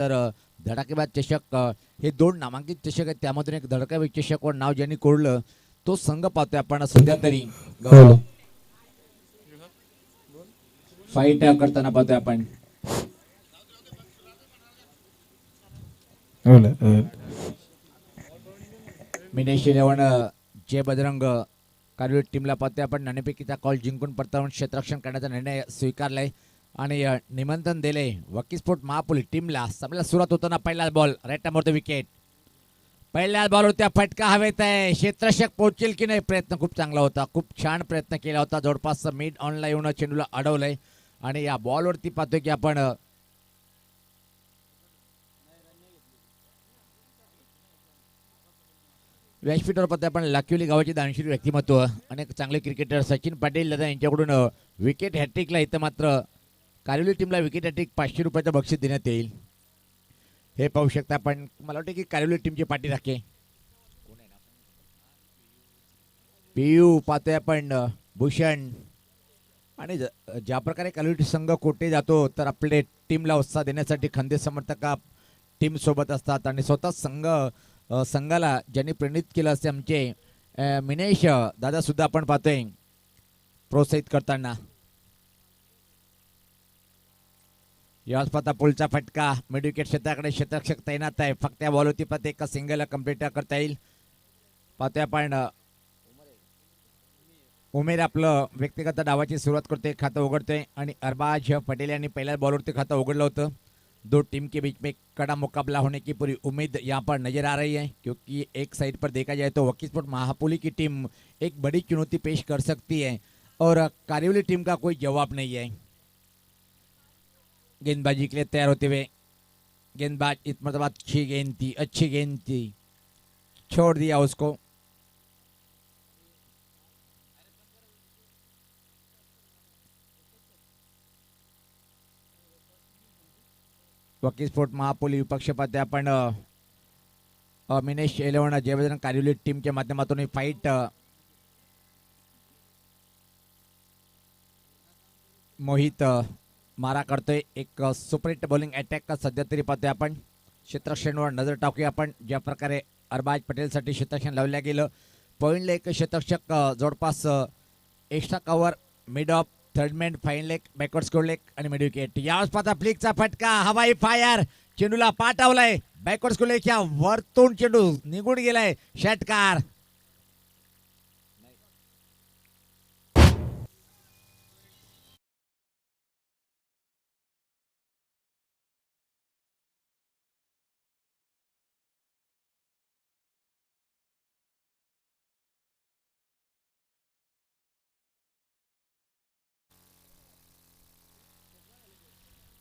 तर धडाकेबाज चषक हे दोन नामांकित चषक आहेत. त्यामधून एक धडाकेबाज चषक वर नाव ज्यांनी कोरलं तो संघ पाहतोय आपण सध्या तरी फाईट करताना पाहतोय आपण. मिनेश 11 जय बजरंग कारवीर टीमला पाहतोय आपण. नाणेफेकीचा कॉल जिंकून परतावून क्षेत्ररक्षण करण्याचा निर्णय स्वीकारलाय आणि निमंत्रण दिले वकीस्फोट महापुली टीमला. सामन्याला सुरुवात होताना पहिला बॉल राईट नंबरचा विकेट. पहिल्या बॉलवर त्या फटका हवेत आहे. क्षेत्ररक्षक पोहोचेल की नाही. प्रयत्न खूप चांगला होता. खूप छान प्रयत्न केला होता. जवळपास मिड ऑनला येऊन चेंडूला अडवलंय आणि या बॉलवरती पाहतोय की आपण व्यासपीठावर पाहतोय आपण लाखिवली गावाचे दानशूर व्यक्तिमत्व अनेक चांगले क्रिकेटर सचिन पाटील दादा यांच्याकडून विकेट हॅट्रिकला इथं मात्र कारिवली टीमला विकेट हॅट्रिक 500 रुपयाचं बक्षीस देण्यात येईल. हे पाहू शकता आपण. मला वाटतं की कारिवली टीमची पाठी राखे पीयू पाहतोय आपण भूषण आणि ज्या प्रकारे कारिवली संघ कोटे जातो तर आपले टीमला उत्साह देण्यासाठी खंदे समर्थक टीम सोबत असतात आणि स्वतः संघाला ज्यांनी प्रेरित केलं असे आमचे मिनेश दादा सुद्धा आपण पाहतोय प्रोत्साहित करताना. याच पाहता पुलचा फटका मिड विकेट क्षेत्राकडे क्षेत्ररक्षक तैनात आहे. फक्त या बॉलवरती पाहते एका सिंगल कंप्लीट करता येईल. पाहतोय आपण उमेर आपलं व्यक्तिगत डावाची सुरुवात करते. खातं उघडतोय आणि अरबाज पटेल यांनी पहिल्या बॉलवरती खातं उघडलं होतं. दो टीम के बीच में कड़ा मुकाबला होने की पूरी उम्मीद यहाँ पर नजर आ रही है क्योंकि एक साइड पर देखा जाए तो वकीस्फोट महापुली की टीम एक बड़ी चुनौती पेश कर सकती है और कारिवली टीम का कोई जवाब नहीं है. गेंदबाजी के लिए तैयार होते हुए गेंदबाज इस मरतबा अच्छी गेंद थी छोड़ दिया उसको. वकीस्फोट महापुली विपक्ष पाहते आपण मिनेश 11 जयबजरंग कारिवली टीमच्या माध्यमातून फाईट मोहित मारा करतोय. एक सुपरहिट बॉलिंग अटॅक का सध्या तरी पाहतोय आपण. क्षेत्ररक्षणावर नजर टाकूया आपण. ज्या प्रकारे अरबाज पटेलसाठी क्षेत्ररक्षण लावल्या गेलं. पॉईंटला एक क्षेत्ररक्षक जवळपास extra cover mid of third man fine leg backward score leg आणि मिड विकेट. यावेळेस पाहता फ्लिकचा फटका हवाई फायर चेंडूला पाठवलाय बॅकवर्ड स्कोर लेगच्या वरतून चेंडू निघून गेलाय. षटकार.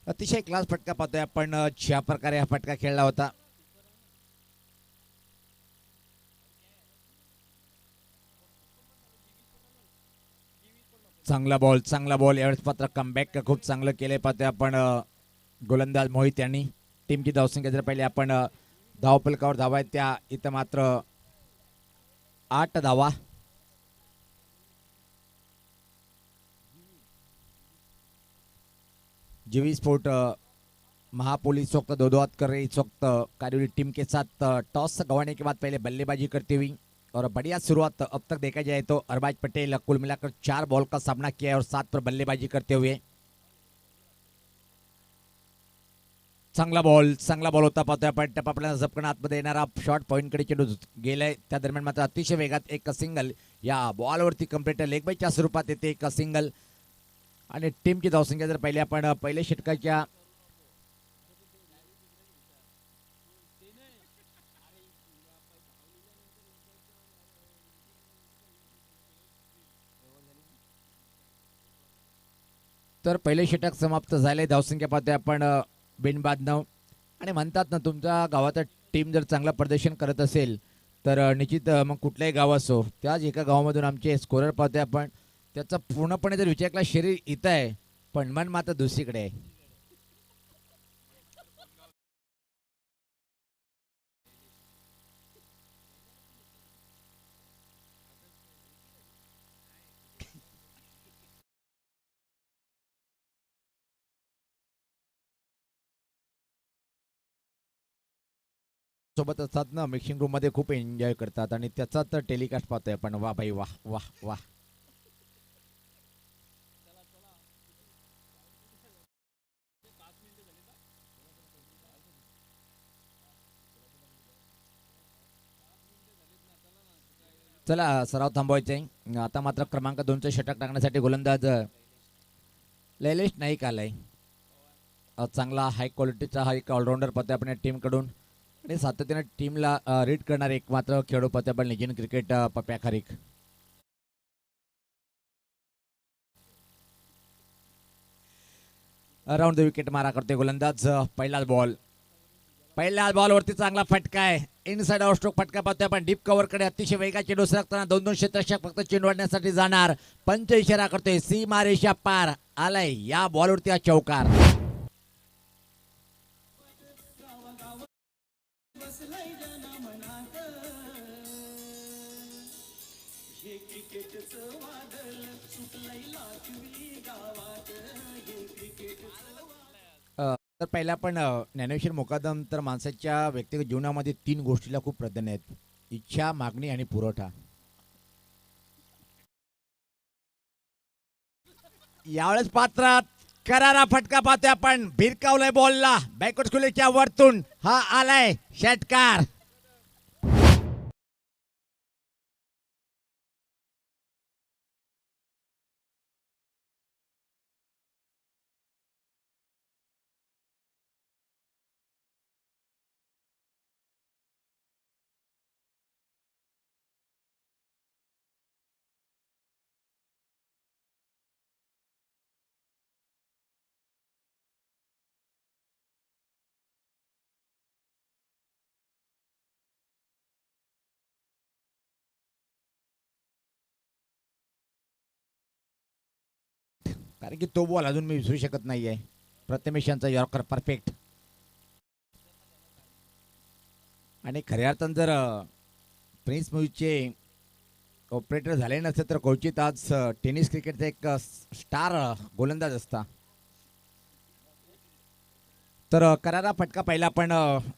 अतिशय क्लास फटका पाहतोय आपण. ज्या प्रकारे हा फटका खेळला होता. चांगला बॉल यावेळेस पात्र कमबॅक खूप चांगलं केलंय पाहतोय आपण. गोलंदाज मोहित यांनी टीमची धावसंख्या जर पहिले आपण धावफलकावर धावा आहेत त्या इथं मात्र 8 धावा. जीवी स्पोर्ट महापुली इस वक्त दो कर रही. इस वक्त कारिवली टीम के साथ टॉस गंवाने के बाद पहले बल्लेबाजी करती हुई और बढ़िया शुरुआत अब तक देखा जाए तो अरबाज पटेल कुल मिलाकर 4 बॉल का सामना किया है और 7 पर बल्लेबाजी करते हुए. चांगला बॉल होता पाहतोय आपण. टप आपल्याला झपकन आतमध्ये येणारा शॉर्ट पॉईंटकडे चेंडू गेलाय. त्या दरम्यान मात्र अतिशय वेगात एक सिंगल या बॉलवरती कंप्लीट लेग बायच्या स्वरूपात येते एक सिंगल आणि टीमची धावसंख्या जर पहिले आपण पहिल्या षटकाच्या तर पहिले षटक समाप्त झाले. धावसंख्या पाहतोय आपण बिनबाद 9 आणि म्हणतात ना तुमच्या गावात टीम जर चांगलं प्रदर्शन करत असेल तर निश्चित मग कुठल्याही गाव असो त्याच एका गावामधून आमचे स्कोरर पाहतोय आपण. त्याचा पूर्णपणे जर विचार केला शरीर इथं आहे पण मन मात्र दुसरीकडे आहे. सोबत असतात ना मिक्सिंग रूम मध्ये खूप एन्जॉय करतात आणि त्याचा तर टेलिकास्ट पाहतोय आपण. वा भाई वाह वाह वाह. चला सराव थांबवायचे. आता मात्र क्रमांक 2चे षटक टाकण्यासाठी गोलंदाज लैलेश नाईक आलाय. चांगला हाय क्वालिटीचा हा एक ऑलराऊंडर पत्ते आपण टीमकडून आणि सातत्याने टीमला रीड करणारे एक मात्र खेळाडू पत्ते आपण लेजेंड क्रिकेट पप्या खारीक. अराउंड द विकेट मारा करते गोलंदाज. पहिल्याच बॉलवरती चांगला फटका आहे. इनसाइड आउट स्ट्रोक फटका पाहतोय आपण. डीप कव्हर कडे अतिशय वेगाचे चेंडू सरकताना दोन दोन क्षेत्ररक्षक फक्त चेंडू वाढण्यासाठी जाणार. पंच इशारा करतोय. सीमा रेषा पार आलाय. या बॉलवरती हा चौकार. तर पहिला पण ज्ञानेश्वर मुकादम तर माणसाच्या व्यक्तिगत जीवनामध्ये 3 गोष्टीला खूप प्राधान्य आहेत. इच्छा, मागणी आणि पुरवठा. यावेळेस पात्रात करारा फटका पाहतोय आपण. भिरकावलाय बॉलला बॅकवर्ड खुलेच्या वरतून हा आलाय षटकार. कारण की तो बॉल अजून मी विसरू शकत नाहीये. प्रथमेश यांचा यॉर्कर परफेक्ट. आणि खऱ्या अर्थानं जर प्रिन्स मूवीचे ऑपरेटर झाले नसते तर क्वचित आज टेनिस क्रिकेटचा एक स्टार गोलंदाज असता. तर करारा फटका पहिला पण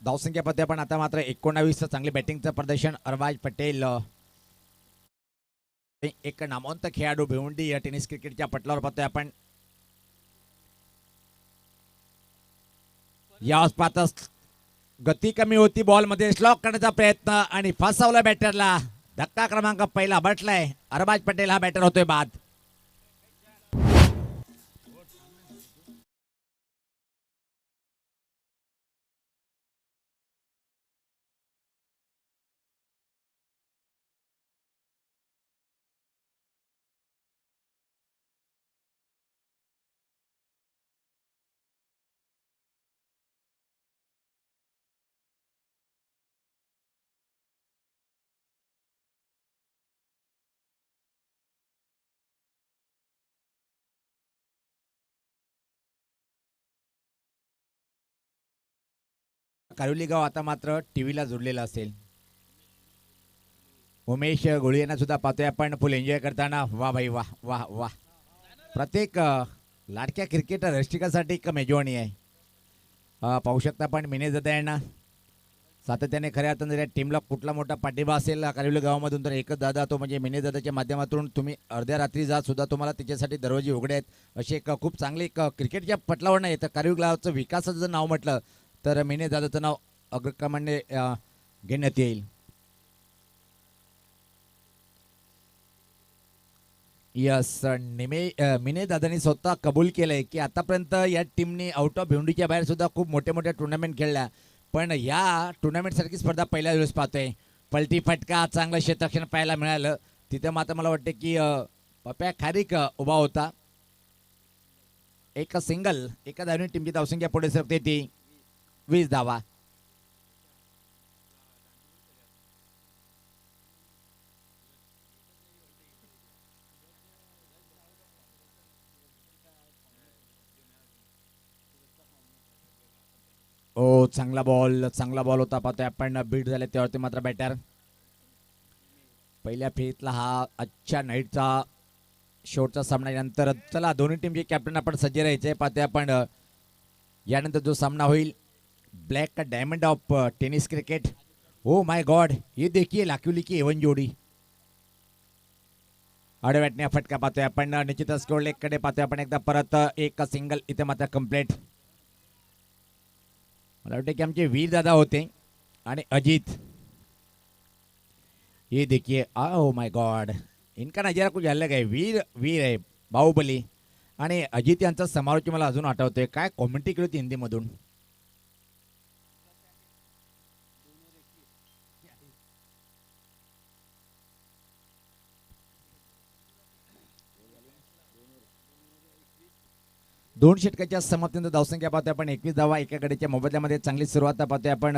धावसंख्या पत्ते पण आता मात्र 19 चांगले बॅटिंगचं प्रदर्शन. अरबाज पटेल एक नामवंत खेळाडू भिवंडी या टेनिस क्रिकेटच्या पटलावर पाहतोय आपण. या पाहताच गती कमी होती बॉल मध्ये. स्लॉक करण्याचा प्रयत्न आणि फसवला बॅटरला. धक्का क्रमांक पहिला बटलाय. अरबाज पटेल हा बॅटर होतोय बाद. कारुली गाव आता मात्र टीव्हीला जोडलेला असेल. उमेश गोळी यांना सुद्धा पाहतोय आपण फुल एन्जॉय करताना. वा भाई वाह वाह वाह. प्रत्येक लाडक्या क्रिकेटर रसिकासाठी एक मेजवानी आहे. पाहू शकता आपण मिनेजादा यांना सातत्याने खऱ्या अर्थाने जर टीमला कुठला मोठा पाठिंबा असेल कारिवली गावामधून तर एकच दादा तो म्हणजे मिनेजादाच्या माध्यमातून तुम्ही अर्ध्या रात्री जात सुद्धा तुम्हाला त्याच्यासाठी दरवाजे उघडे आहेत. असे एक खूप चांगले एक क्रिकेटच्या पटलावर नाही तर कारिवली गावाचं विकासाचं जर नाव म्हटलं तर मिनेजादाचं नाव अग्रक्रमाने घेण्यात येईल. यस मिने दादानी स्वतः कबूल केलंय की आतापर्यंत या टीमने आउट ऑफ भिवंडीच्या बाहेर सुद्धा खूप मोठ्या मोठ्या टुर्नामेंट खेळल्या पण या टुर्नामेंट सारखी स्पर्धा पहिल्या दिवस पाहतोय. पलटी फटका चांगलं क्षेत्ररक्षण पाहायला मिळालं. तिथे मात्र मला वाटतं की पप्या खारीक उभा होता. एक सिंगल एका धावने टीमची धावसंख्या पुढे सरकते ती 20 धावा. ओ चांगला बॉल होता पाहतोय आपण. बीट झाले त्यावरती मात्र बॅटर पहिल्या फेरीतला हा आजच्या नाईटचा शेवटचा सामना. यानंतर चला दोन्ही टीमचे कॅप्टन आपण सज्ज राहायचे पाहतोय आपण. यानंतर जो सामना होईल black diamond of tennis cricket oh my God, ये देखिए लाकिवली की एवन जोडी. आडव्याटने फटका पाहतोय आपण. निश्चितच स्कोर लेग कडे पाहतोय आपण एकदा परत. एक सिंगल इथे मात्र कंप्लीट. मला वाटतं की आमचे वीर दादा होते आणि अजित. ये देखिए, ओ माय गॉड, इनका नजारा कुछ अलग आहे. वीर वीर आहे बाहुबली. आणि अजित यांचा समारोह मला अजून आठवतोय. काय कॉमेंट्री केली होती हिंदीमधून. दोन षटकाच्या समाप्तीनंतर धावसंख्या पाहतोय आपण 21 धावा एका गडीच्या मोबदल्यामध्ये. चांगली सुरुवात पाहतोय आपण.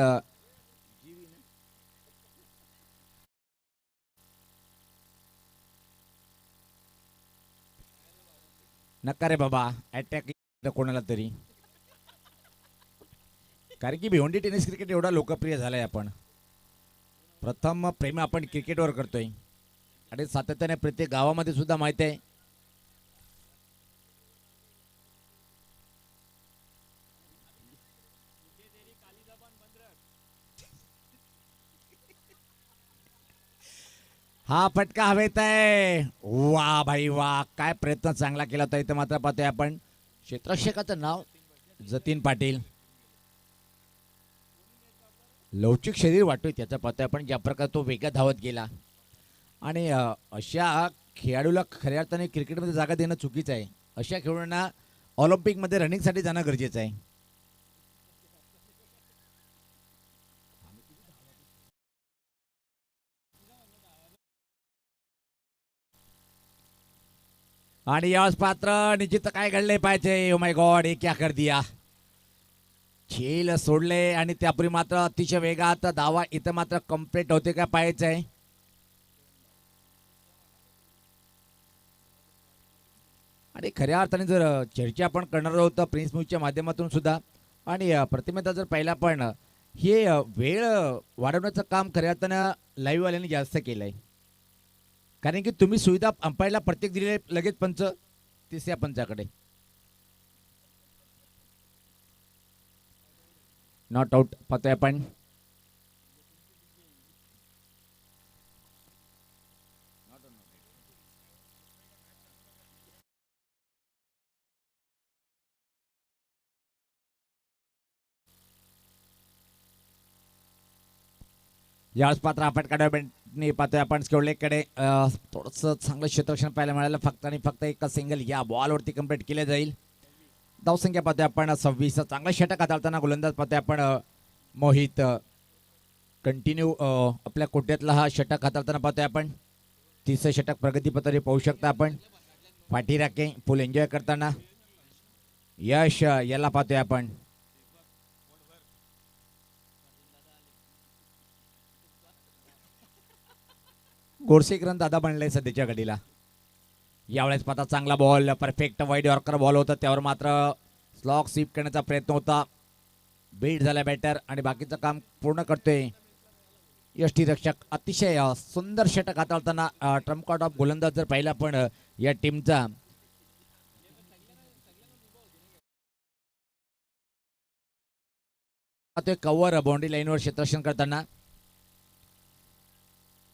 नका रे बाबा अटॅक कोणाला तरी, कारण की भिवंडी टेनिस क्रिकेट एवढा लोकप्रिय झालाय. आपण प्रथम प्रेम आपण क्रिकेटवर करतोय आणि सातत्याने प्रत्येक गावामध्ये सुद्धा माहित आहे. हा फटका हवेत आहे. वा भाई वा, काय प्रयत्न चांगला केला होता. इथं मात्र पाहतोय आपण क्षेत्ररक्षकाचं नाव जतीन पाटील. लवचिक शरीर वाटतोय त्याचा पाहतोय आपण, ज्या प्रकारे तो वेगात धावत गेला. आणि अशा खेळाडूला खऱ्या अर्थाने क्रिकेटमध्ये जागा देणं चुकीचं आहे. अशा खेळाडूंना ऑलिम्पिकमध्ये रनिंगसाठी जाणं गरजेचं आहे. आणि यावेळेस पात्र निश्चित काय घडले पाहिजे. ओ माय गॉड, हे क्या कर दिया. झेल सोडले आणि त्यापूर्वी मात्र अतिशय वेगात धावा इथं मात्र कंप्लीट होते का पाहायचं आहे. आणि खऱ्या अर्थाने जर चर्चा आपण करणार आहोत प्रिन्स न्यूजच्या माध्यमातून सुद्धा, आणि प्रतिमेता जर पाहिला पण हे वेळ वाढवण्याचं काम खऱ्या अर्थानं लाईव्ह वाल्यांनी जास्त केलंय. कारण की तुम्ही सुविधा अंपायरला प्रत्येक दिले लगेच पंच तिसऱ्या पंचाकडे. नॉट आउट पाहतोय आपण. यावेळेस पात्र आपण काढावे पाहतोय आपण. स्कोरलेकडे थोडंसं चांगलं क्षेत्ररक्षण पाहायला मिळालं. फक्त आणि फक्त एक सिंगल या बॉलवरती कंप्लीट केले जाईल. धावसंख्या पाहतोय आपण 26. चांगलं षटक हाताळताना गोलंदाज पाहतोय आपण मोहित. कंटिन्यू आपल्या कोट्यातला हा षटक हाताळताना पाहतोय आपण. तिसरं षटक प्रगतीपत्रावर पाहू शकता आपण. पाठी राखे फुल एन्जॉय करताना यश याला पाहतोय आपण. गोडसेकरन दादा बनलाय सध्याच्या घडीला. यावेळेस पाहता चांगला ball, perfect wide yorker ball होता, त्यावर मात्र स्लॉग स्वीप करण्याचा प्रयत्न होता. बीट झाला बॅटर आणि बाकीचं काम पूर्ण करतोय यष्टीरक्षक. अतिशय सुंदर षटक हाताळताना ट्रम्प कार्ड ऑफ गोलंदाज जर पाहिला पण या टीमचा. कव्हर बाउंड्री लाईनवर क्षेत्ररक्षण करताना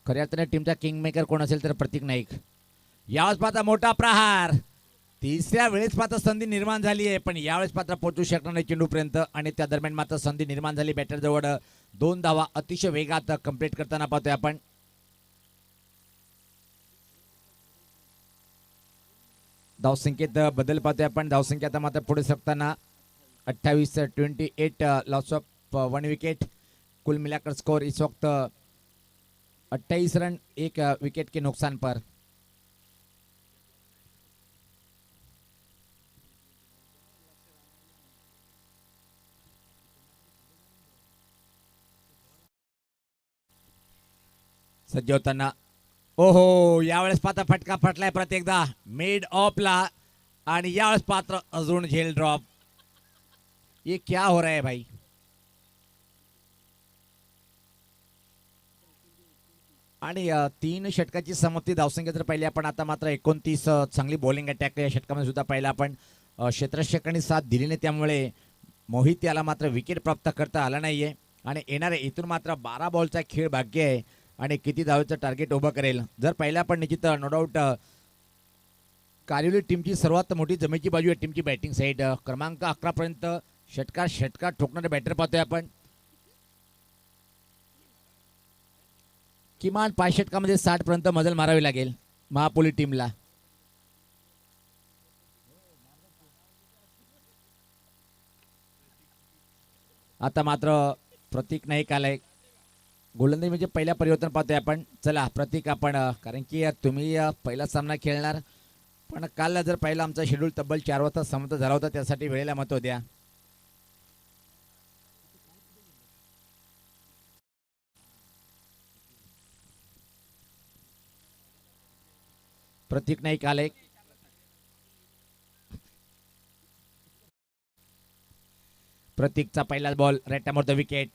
खऱ्या अर्थाने टीमचा किंग मेकर कोण असेल तर प्रतीक नाईक. यावेळेस पाहता मोठा प्रहार. तिसऱ्या वेळेस पाहता संधी निर्माण झाली आहे, पण यावेळेस पात्र पोहोचू शकणार नाही चेंडूपर्यंत. आणि त्या दरम्यान मात्र संधी निर्माण झाली बॅटर जवळ. 2 धावा अतिशय वेगात कंप्लीट करताना पाहतोय आपण. धावसंख्येत बदल पाहतोय आपण. धावसंख्या आता मात्र पुढे सरकताना 28-28 लॉस ऑफ 1 विकेट. कुल मिलाकर स्कोर इस वक्त 28 रन 1 विकेट के नुकसान पर. सज्ज होताना ओहो, यावेळेस पात्र फटका फटलाय परत एकदा मिड ऑफला. आणि यावेळेस पात्र अजून झेल ड्रॉप. ये क्या हो रहा है भाई. आणि 3 षटकाची समाप्ती धावसंख्या जर पाहिली आपण आता मात्र 29. चांगली बॉलिंग अटॅक या षटकामध्ये सुद्धा पाहिला आपण. क्षेत्ररक्षकांनी साथ दिली नाही, त्यामुळे मोहित याला मात्र विकेट प्राप्त करता आला नाहीये. आणि येणारे इथून मात्र 12 बॉलचा खेळ बाकी आहे आणि किती धावेचं टार्गेट उभं करेल. जर पहिला पण निश्चित नो डाऊट कारिवली टीमची सर्वात मोठी जमेची बाजू आहे टीमची बॅटिंग साईड. क्रमांक 11 पर्यंत षटकार ठोकणारे बॅटर पाहतोय आपण. किमान 5 षटकामध्ये 60 पर्यंत मजल मारावी लागेल महापोली टीमला. आता मात्र प्रतीक नाईक आलाय गोलंदाजी म्हणजे पहिल्या परिवर्तन पाहतोय आपण. चला प्रतीक आपण कारण की तुम्ही पहिला सामना खेळणार पण काल जर पहिला आमचा शेड्यूल तब्बल 4 वाजता समाप्त झाला होता त्यासाठी वेळेला महत्व द्या. प्रतीक नाईक आले. प्रतीकचा पहिलाच बॉल रेटामोर विकेट.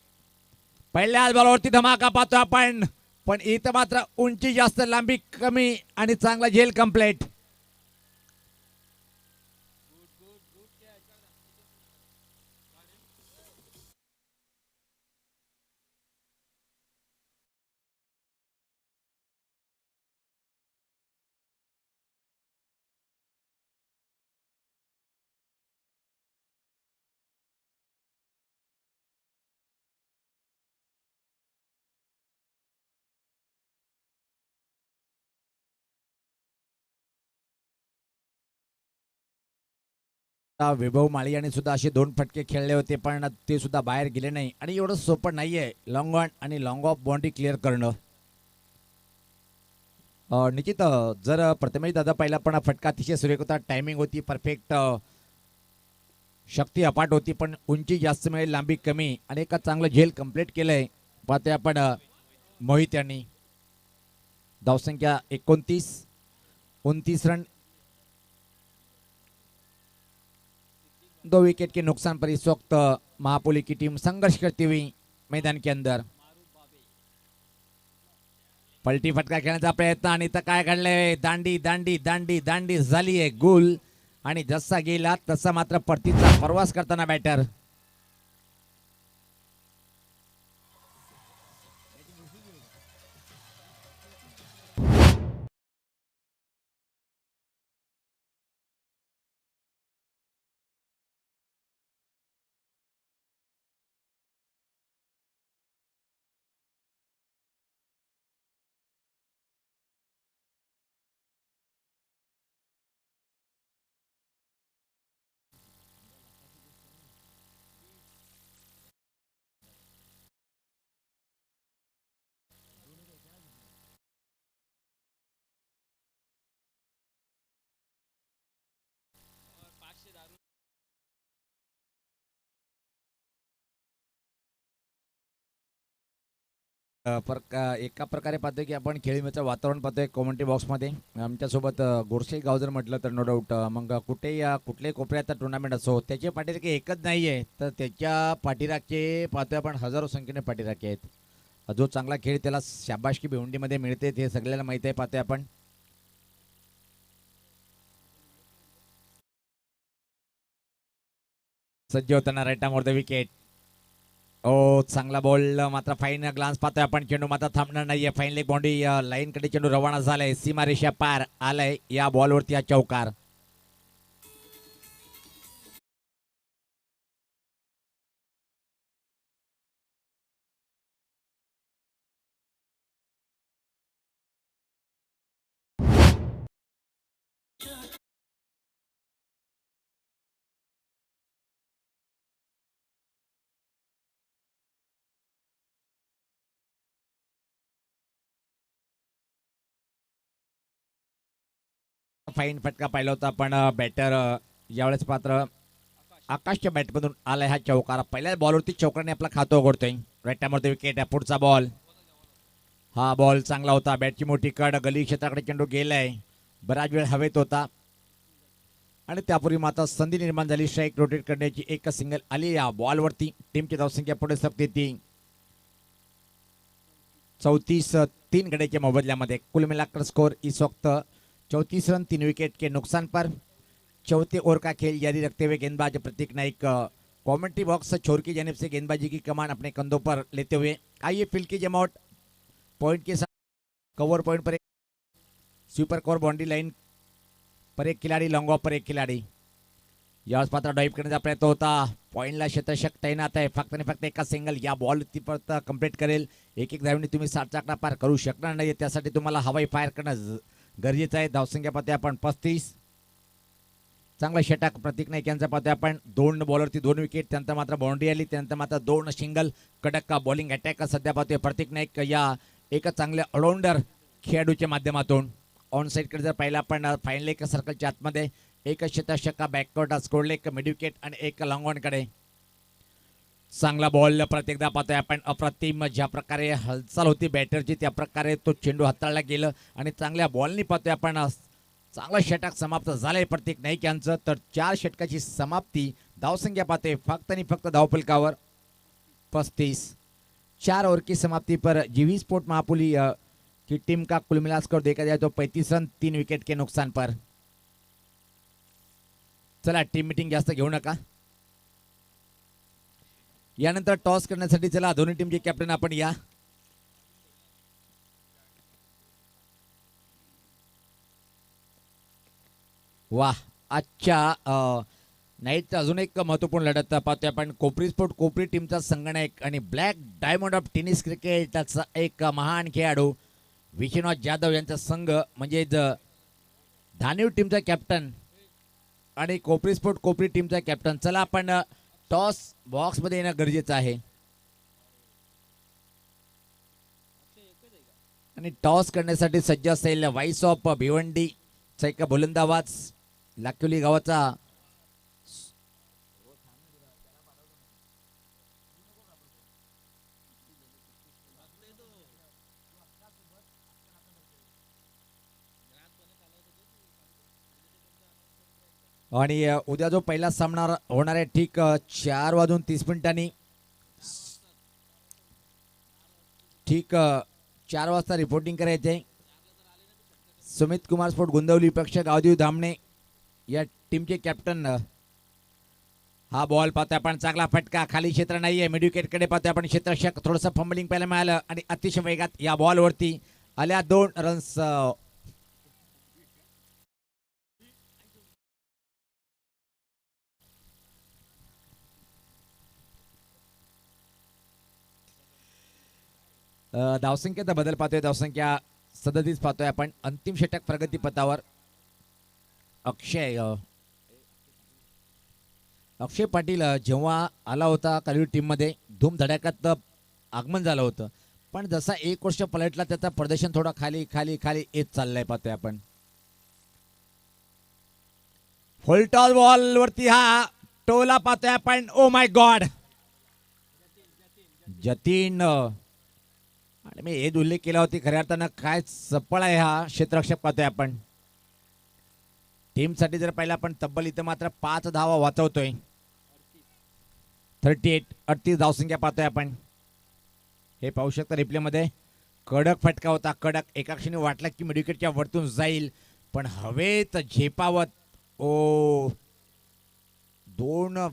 पहिल्याच बॉलवरती धमाका पाहतो आपण पण इथं मात्र उंची जास्त लांबी कमी आणि चांगला झेल कंप्लीट. वैभव माळी यांनी सुद्धा असे 2 फटके खेळले होते पण ते सुद्धा बाहेर गेले नाही आणि एवढं सोपं नाहीये लॉंग ऑन आणि लॉंग ऑफ बाउंड्री क्लिअर करणं. निश्चित जर प्रथमेश दादा पहिला पण फटका अतिशय सुरेख होता. टायमिंग होती परफेक्ट. शक्ती अपाट होती पण उंची जास्त मिळेल लांबी कमी आणि एका चांगलं झेल कंप्लीट केलंय पाहतोय आपण मोहित यांनी. धावसंख्या 29. 29 रन 2 विकेट के नुकसान पर इस वक्त महापोली की टीम संघर्ष करती हुई मैदान के अंदर. पलटी फटका खेळण्याचा प्रयत्न आणि इथं काय घडलंय दांडी दांडी दांडी दांडी झाली आहे गोल आणि जसा गेला तसा मात्र परतीचा प्रवास करताना बॅटर. एका प्रकारे पाहतोय की आपण खेळीमेचं वातावरण पाहतोय कॉमेंट्री बॉक्समध्ये. आमच्यासोबत गोरसे गाव जर म्हटलं तर नो डाऊट मग कुठल्याही कोपऱ्यात टुर्नामेंट असो त्याचे पाठीराखे एकच नाही आहे तर त्याच्या पाठीराखे पाहतोय आपण हजारो संख्येने पाठीराखे आहेत. जो चांगला खेळ त्याला शाबासकी भिवंडीमध्ये मिळते ते सगळ्याला माहिती आहे. पाहतोय आपण सज्ज होताना राईटामोर द विकेट. ओ चांगला बॉल मात्र फाईन ग्लान्स पाहतोय आपण. चेंडू मात्र थांबणार नाहीये. फाईन लेग बाउंड्री लाईन कडे चेंडू रवाना झालाय. सीमा रेषा पार आलाय या बॉलवरती हा चौकार. फाईन फटका पाहिला होता पण बॅटर यावेळेस पात्र आकाशच्या बॅटमधून आलाय हा चौकार. पहिल्या बॉलवरती चौकाराने आपला खातं उघडतोय. राईटामध्ये विकेट आहे. पुढचा बॉल. हा बॉल चांगला होता. बॅटची मोठी कड गली क्षेत्राकडे चेंडू गेलाय. बराच वेळ हवेत होता आणि त्यापूर्वी मात्र संधी निर्माण झाली स्ट्राईक रोटेट करण्याची. एक सिंगल आली या बॉलवरती. टीमची धावसंख्या पुढे सरकते ती 34-3 गड्याच्या मोबदल्यामध्ये. कुल मिलाकर स्कोर इस वक्त 34 रन 3 विकेट के नुकसान पर. चौथे ओवर का खेल जारी रखते हुए गेंदबाज प्रतीक नाइक कमेंट्री बॉक्स छोर की जानिब से गेंदबाजी की कमान अपने कंधों पर लेते हुए आइए फील्ड की जमावट पॉइंट के साथ कवर पॉइंट पर एक स्वीपर कवर बाउंड्री लाइन पर एक खिलाडी, लॉन्ग ऑफ पर एक खिलाडी. यावेळेस मात्र डाईव्ह करण्याचा प्रयत्न होता. पॉइंटला क्षेत्ररक्षक तैनात आहे. फक्त आणि फक्त एका सिंगल या बॉल ती कंप्लीट करेल. एक धावने तुम्ही 60चा आकडा पार करू शकणार नाही. त्यासाठी तुम्हाला हवाई फायर करणं गरजेचं आहे. धावसंख्या पाहते आपण 35. चांगला षटक प्रतीक नाईक यांचा पाहते आपण. 2 बॉलरती 2 विकेट. त्यानंतर मात्र बाउंड्री आली. त्यानंतर मात्र 2 सिंगल. कडक बॉलिंग अटॅक सध्या पाहतोय प्रतीक नाईक या एक चांगले ऑलराऊंडर खेळाडूच्या माध्यमातून. ऑन साईडकडे जर पाहिलं आपण फायनल एक सर्कलच्या आतमध्ये एक क्षेत्ररक्षक बॅकवर्ड स्कोरले, एक मिड विकेट आणि एक लॉंग ऑन कडे. चांगला बॉल प्रत्येकदा पाहतोय आपण. अप्रतिम ज्या प्रकारे हालचाल होती बॅटरची त्या प्रकारे तो चेंडू हाताळला गेलं आणि चांगल्या बॉलनी पाहतोय आपण. चांगला षटक समाप्त झालंय प्रतीक नाईक यांचं. तर 4 षटकाची समाप्ती. धावसंख्या पाहते फक्त आणि फक्त धावफलकावर 35. 4 ओव्हर की समाप्ती पर जीवी स्पोर्ट महापुली की टीम का कुल मिला स्कोर देखा जाए तो 35 रन 3 विकेट के नुकसान पर. चला टीम मीटिंग जास्त घेऊ नका. यानंतर टॉस करण्यासाठी चला दोन्ही टीमचे कॅप्टन आपण या. वाह, आजच्या नाईटचा अजून एक महत्वपूर्ण लढत पाहतोय आपण. कोपरी स्पोर्ट कोपरी टीमचा संगणक आणि ब्लॅक डायमंड ऑफ टेनिस क्रिकेटचा एक महान खेळाडू विश्वनाथ जाधव यांचा संघ म्हणजे धानीव टीमचा कॅप्टन आणि कोपरी स्पोर्ट कोपरी टीमचा कॅप्टन. चला आपण टॉस बॉक्स मध्ये येणं गरजेचं आहे आणि टॉस करण्यासाठी सज्ज असेल व्हाईस ऑफ भिवंडी चा एक गोलंदाज लाकिवली गावाचा आणि उद्या जो पहिला सामना होणार आहे ठीक 4:30 ठीक 4 वाजता रिपोर्टिंग करायचे. सुमित कुमार स्पोर्ट गोंदवली पक्ष गावदेव धामणे या टीमचे कॅप्टन. हा बॉल पाहतोय आपण. चांगला फटका. खाली क्षेत्र नाहीये. मिड विकेट कडे पाहतोय आपण. क्षेत्ररक्षक थोडंसं फंबलिंग पाहायला मिळालं आणि अतिशय वेगात या बॉल वरती आल्या 2 रन्स. धावसंख्येचा बदल पाहतोय. धावसंख्या 37 पाहतोय आपण. अंतिम षटक प्रगतीपथावर. अक्षय पाटील जेव्हा आला होता कलिंग टीम मध्ये धूमधडाक्यात आगमन झालं होतं, पण जसा 1 वर्ष पलटला त्याचं प्रदर्शन थोडं खाली खाली खाली येत चाललंय पाहतोय आपण. फुलटॉस बॉल वरती हा टोला पाहतोय आपण. Oh my God, Jatin. आणि मी हे उल्लेख केला होती खऱ्या अर्थानं काय चपळ आहे हा क्षेत्ररक्षक पाहतोय आपण. टीमसाठी जर पाहिलं आपण तब्बल इथं मात्र 5 धावा वाचवतोय. 38 धावसंख्या पाहतोय आपण. हे पाहू शकता रिप्ले मध्ये. कडक फटका होता. कडक. एका क्षणी वाटला की मिड विकेटच्या वरतून जाईल पण हवेत झेपावत 2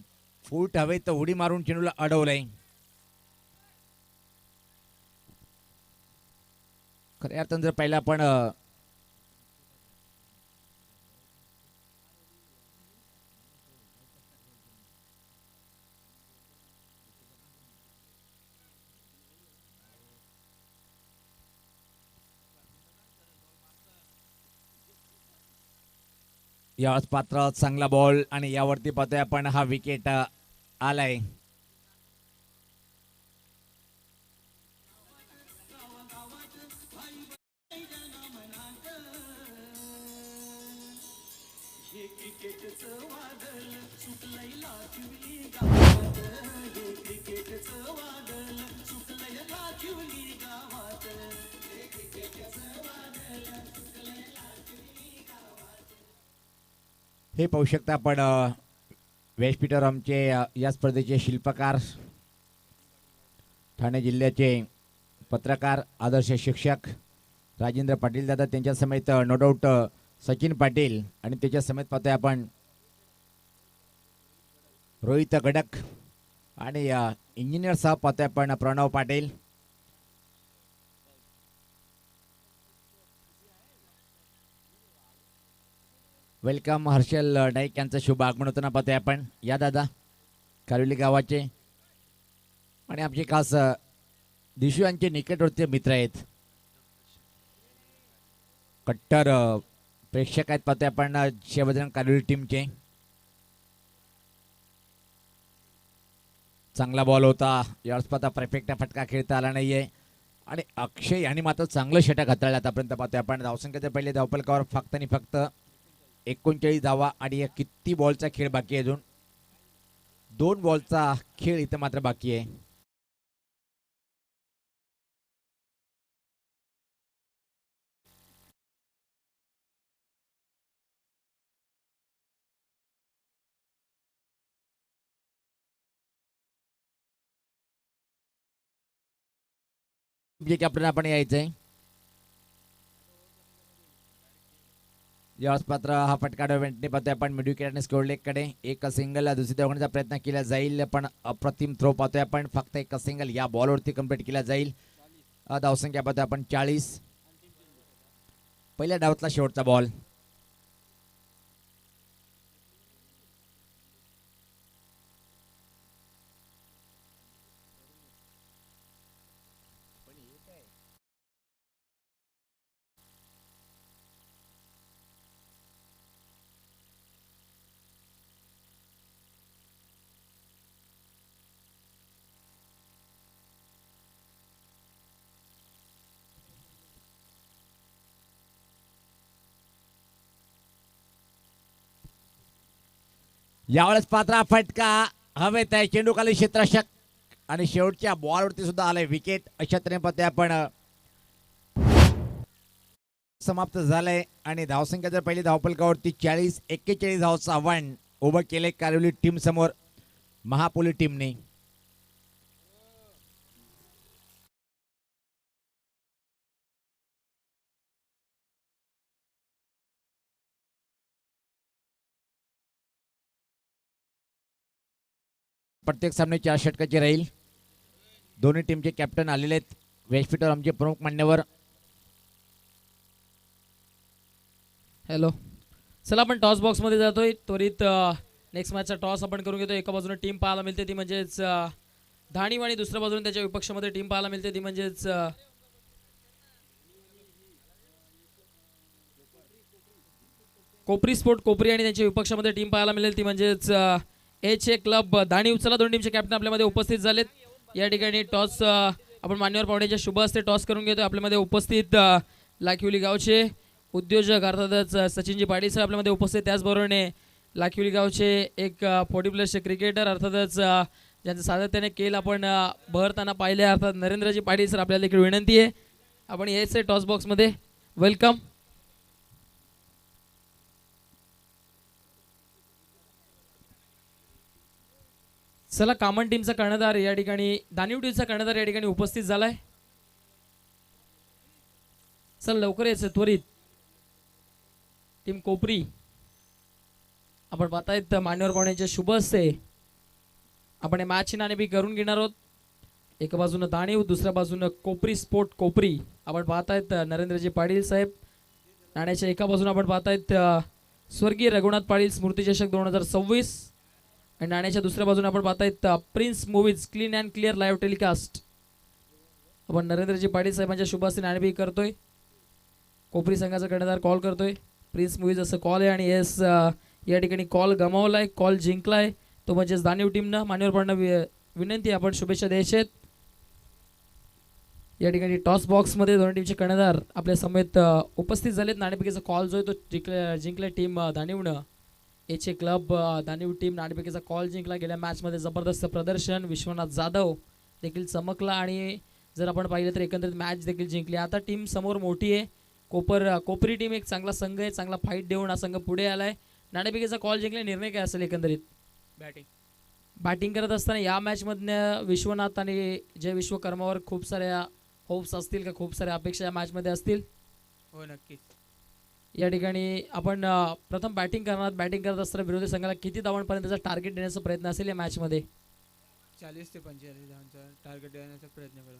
फूट हवेत उडी मारून चेंडूला अडवलंय. खऱ्या अर्थानं जर पाहिलं आपण यावेळेस पात्र चांगला बॉल आणि यावरती पाहतोय आपण हा विकेट आलाय. हे पाहू शकता आपण व्यासपीठावर आमचे या स्पर्धेचे शिल्पकार, ठाणे जिल्ह्याचे पत्रकार, आदर्श शिक्षक राजेंद्र पाटील दादा, त्यांच्या समेत नो डाऊट सचिन पाटील आणि त्याच्या समेत पाहतोय आपण रोहित गडक आणि इंजिनियर साहेब पाहतोय आपण प्रणव पाटील. वेलकम हर्षल नाईक यांचं शुभ आगमन होताना पाहतोय आपण. या दादा कारुली गावाचे आणि आमचे खास दिशू यांचे निकटवर्तीय मित्र आहेत. कट्टर प्रेक्षक आहेत पाहतोय आपण शिवबजरंग कारुली टीमचे. चांगला बॉल होता यावेळेस पाहता परफेक्ट फटका खेळता आला नाहीये आणि अक्षय यांनी मात्र चांगलं षटक हाताळलं आतापर्यंत पाहतोय आपण. धावसंख्येचे पहिले धावफलकावर फक्त आणि फक्त 39 धावा आणि किती बॉलचा खेळ बाकी आहे. अजून 2 बॉलचा खेळ इथं मात्र बाकी आहे. कॅप्टन आपण यायचंय. यावेळेस पात्र हा फटका वेंटने पाहतोय आपण मिडविकेट स्कोर लेग कडे. एक सिंगल दुसरी धावण्याचा प्रयत्न केला जाईल पण अप्रतिम थ्रो पाहतोय आपण. फक्त एक सिंगल या बॉलवरती कंप्लीट केला जाईल. धावसंख्या पाहतोय आपण 40. पहिल्या डावातला शेवटचा बॉल. यावेळेस पात्रा फटका हवेत आहे. चेंडू खाली क्षेत्ररक्षक आणि शेवटच्या बॉलवरती सुद्धा आलाय विकेट. अशा तऱ्हेने पाहतोय आपण समाप्त झालंय आणि धावसंख्या जर पहिली धावफलकावरती 40-41 धावचं आव्हान उभं केलंय कारिवली टीम समोर महापोली टीमने. प्रत्येक सामने 4 षटकाचे राहील. दोन्ही टीमचे कॅप्टन आलेले आहेत व्यासपीठावर आमचे प्रमुख मान्यवर. हॅलो, चला आपण टॉस बॉक्स मध्ये जातोय. त्वरित नेक्स्ट मॅचचा टॉस आपण करून घेतो. एका बाजूने टीम पाहायला मिळते ती म्हणजेच धाणीव आणि दुसऱ्या बाजूने त्याच्या विपक्षामध्ये टीम पाहायला मिळते ती म्हणजेच कोपरी स्पोर्ट कोपरी आणि त्यांच्या विपक्षामध्ये टीम पाहायला मिळेल ती म्हणजेच एच क्लब धाणीव. चला दोन टीमचे कॅप्टन आपल्यामध्ये उपस्थित झालेत. या ठिकाणी टॉस आपण मान्यवर पाहुण्याच्या शुभ हस्ते टॉस करून घेतोय. आपल्यामध्ये उपस्थित लाखिवली गावचे उद्योजक अर्थातच सचिनजी पाटील सर आपल्यामध्ये उपस्थित. त्याचबरोबरने लाखिवली गावचे एक 40+ क्रिकेटर अर्थातच ज्यांचं सातत्याने केल आपण बहरताना पाहिले अर्थात नरेंद्रजी पाटील सर आपल्याला देखील विनंती आहे आपण यायचं टॉस बॉक्समध्ये. वेलकम. चला कामन टीमचा कर्णधार या ठिकाणी दानिव टीमचा कर्णधार या ठिकाणी उपस्थित झालाय. चल लवकर यायचं त्वरित. टीम कोपरी आपण पाहतायत मान्यवर पाहुण्याच्या शुभ हस्ते आपण मॅच नाणेफेक करून घेणार आहोत. एका बाजूने दानिव दुसऱ्या बाजूने कोपरी स्पोर्ट कोपरी. आपण पाहतायत नरेंद्रजी पाटील साहेब. नाण्याच्या एका बाजूने आपण पाहतायत स्वर्गीय रघुनाथ पाटील स्मृती चषक 2026 आणि नाण्याच्या दुसऱ्या बाजूने आपण पाहतायत prince movies clean and clear live telecast. आपण नरेंद्रजी पाटील साहेबांच्या शुभ हस्ते नाणेफेक करतोय. कोपरी संघाचा कर्णधार कॉल करतोय. प्रिन्स मूवीज असं कॉल आहे आणि येस या ठिकाणी कॉल गमावलाय कॉल जिंकलाय तो म्हणजेच दानिव टीमनं. मान्यवर पाहुण्यांना विनंती आपण शुभेच्छा द्यायचे. या ठिकाणी टॉस बॉक्समध्ये दोन्ही टीमचे कर्णधार आपल्या समेत उपस्थित झालेत. नाणेफेकीचा कॉल जो आहे तो जिंकलाय टीम दानिवनं. एच क्लब दानिव टीम नाणेफेकीचा कॉल जिंकला. गेल्या मॅचमध्ये जबरदस्त प्रदर्शन. विश्वनाथ जाधव देखील चमकला आणि जर आपण पाहिलं तर एकंदरीत मॅच देखील जिंकली. आता टीम समोर मोठी आहे. कोपरी टीम एक चांगला संघ आहे. चांगला फाईट देऊन हा संघ पुढे आलाय. नाणेफेकीचा कॉल जिंकला. निर्णय काय असेल एकंदरीत? बॅटिंग करत असताना या मॅचमधनं विश्वनाथ आणि जय विश्वकर्मावर खूप साऱ्या होप्स असतील का खूप साऱ्या अपेक्षा या मॅचमध्ये असतील? हो नक्कीच. या ठिकाणी आपण प्रथम बॅटिंग करणार. बॅटिंग करत असताना विरोधी संघाला किती धावांपर्यंतचा टार्गेट देण्याचा प्रयत्न असेल या मॅचमध्ये? 40 ते 45 धावांचा टार्गेट देण्याचा प्रयत्न करू.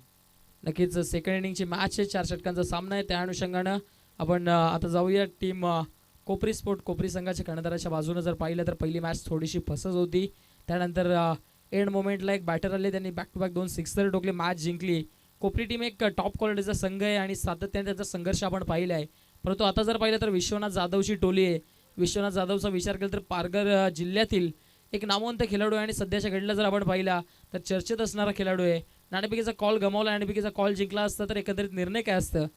नक्कीच सेकंड इनिंगची मॅच आहे, 4 षटकांचा सामना आहे. त्या अनुषंगानं आपण आता जाऊया टीम कोपरी स्पोर्ट कोपरी संघाच्या कर्णधाराच्या बाजूने जर पाहिलं तर पहिली मॅच थोडीशी फसत होती. त्यानंतर एंड मोमेंटला एक बॅटर आले, त्यांनी बॅक टू बॅक 2 सिक्सर टोकले, मॅच जिंकली. कोपरी टीम एक टॉप क्वालिटीचा संघ आहे आणि सातत्याने त्यांचा संघर्ष आपण पाहिला आहे. परंतु आता जर पाहिलं तर विश्वनाथ जाधवची टोली आहे. विश्वनाथ जाधवचा विचार केला तर पालघर जिल्ह्यातील एक नामवंत खेळाडू आहे आणि सध्याच्या घडीला जर आपण पाहिला तर चर्चेत असणारा खेळाडू आहे. नाणेफेकीचा कॉल गमावला, नाणेफेकीचा कॉल जिंकला असता तर एकंदरीत निर्णय काय असतं?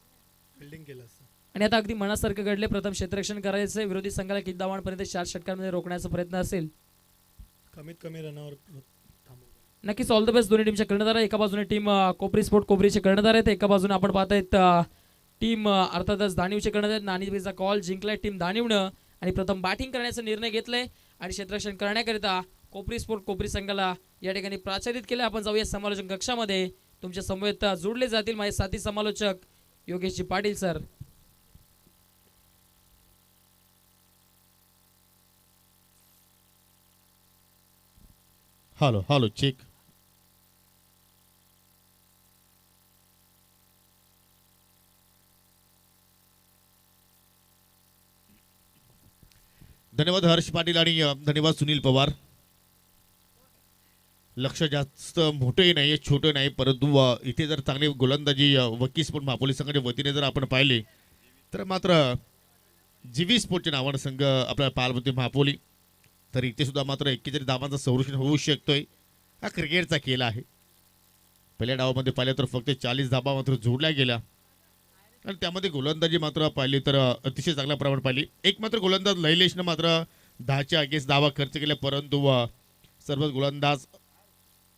फिल्डिंग केलं असतं. आणि आता अगदी मनासारखं घडले. प्रथम क्षेत्ररक्षण करायचं, विरोधी संघाला किती धावांपर्यंत 4 षटकांमध्ये रोखण्याचा प्रयत्न असेल. कमीत कमी रनावर थांबवलं. नक्कीच ऑल द बेस्ट दोन्ही टीमच्या कर्णधार. एका बाजूने टीम कोपरी स्पोर्ट कोपरीचे कर्णधार आहेत, एका बाजूने आपण पाहतायत टीम अर्थातच दानिवचे कर्णधार. नाणेफेकीचा कॉल जिंकलाय टीम दानिवनं आणि प्रथम बॅटिंग करण्याचा निर्णय घेतलाय आणि क्षेत्ररक्षण करण्याकरिता कोपरी स्पोर्ट कोपरी संघाला या ठिकाणी प्राचारित केलं. आपण जाऊया समालोचन कक्षामध्ये. तुमच्या समवेत जोडले जातील माझे साथी समालोचक योगेशजी Patil sir. Hello hello check. धन्यवाद हर्ष पाटील आणि धन्यवाद सुनील पवार. लक्ष जास्त मोठंही नाही छोटं नाही, परंतु इथे जर चांगली गोलंदाजी वकी स्पोर्ट महापोली संघाच्या वतीने जर आपण पाहिले तर मात्र जीवी स्पोर्टच्या नावानं संघ आपल्याला पाहायला मिळते महापोली. तर इथे सुद्धा मात्र 41 धावांचं संरक्षण होऊ शकतोय. हा क्रिकेटचा खेळ आहे. पहिल्या डावामध्ये पाहिलं तर फक्त 40 धावा मात्र जोडल्या गेल्या आणि त्यामध्ये गोलंदाजी मात्र पाहिली तर अतिशय चांगल्या प्रमाणात पाहिली. एक मात्र गोलंदाज लैलेशनं मात्र 10च्या अगेन्स्ट धावा खर्च केल्या, परंतु सर्वच गोलंदाज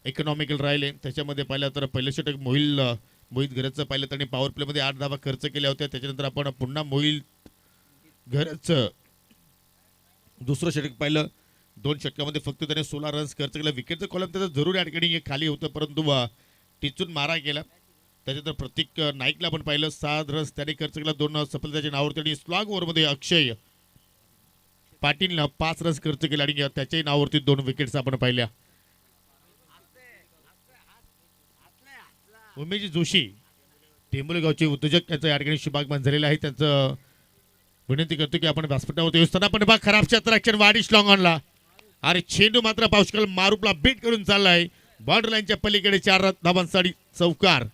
इकॉनॉमिकल राहिले. त्याच्यामध्ये पाहिलं तर पहिलं षटक मोहित घरचं पाहिलं त्यांनी पॉवर प्लेमध्ये 8 धावा खर्च केल्या होत्या. त्याच्यानंतर आपण पुन्हा मोहित घरचं दुसरं षटक पाहिलं, 2 षटकामध्ये फक्त त्याने 16 रन्स खर्च केला. विकेटचं कॉलम त्याचं जरूर या ठिकाणी खाली होतं, परंतु टिचून मारा गेला. त्याच्यानंतर प्रतीक नाईकला आपण पाहिलं, 7 रन्स त्याने खर्च केला, 2 सफल त्याच्या नावावरती. आणि स्लॉग ओव्हरमध्ये अक्षय पाटीलनं 5 रन्स खर्च केला आणि त्याच्याही नावावरती 2 विकेट्स आपण पाहिल्या. उमेश जोशी टेंबुलगावचे उद्योजक त्यांचं या ठिकाणी शुभागमन झालेलं आहे. त्यांचं विनंती करतो की आपण व्यासपीठावरती असताना पण खराब क्षेत्ररक्षण वाडिश लॉंग ऑनला अरे चेंडू मात्र पावशकल मारूपला बीट करून चाललाय. बॉर्डर लाईनच्या पलीकडे 4 धावांसाठी चौकार.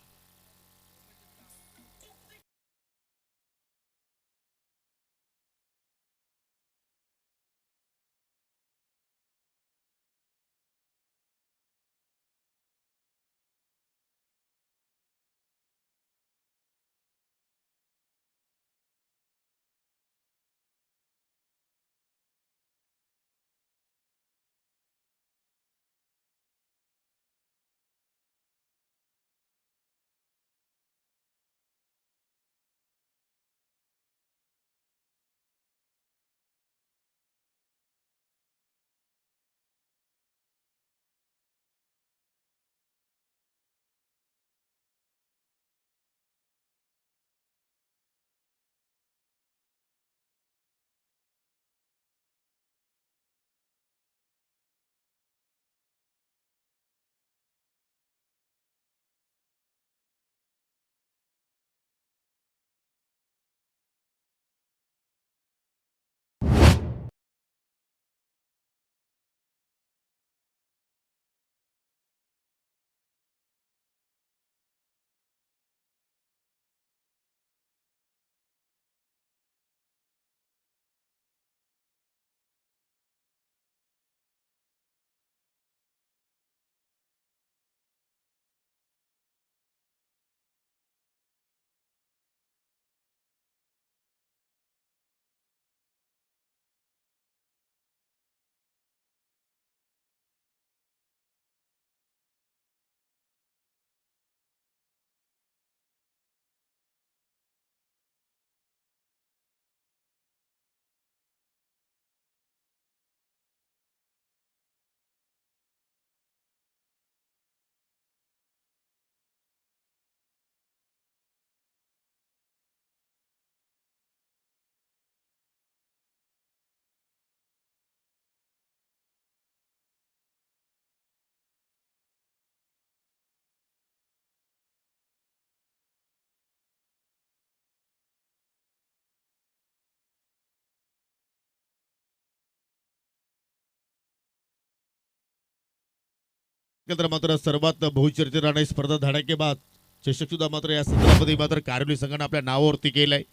तर मात्र सर्वात बहुचर्चित राहणारी स्पर्धा धडाकेबाज चषक सुद्धा मात्र या सत्रामध्ये मात्र कारिवली संघाने आपल्या नावावरती केलंय.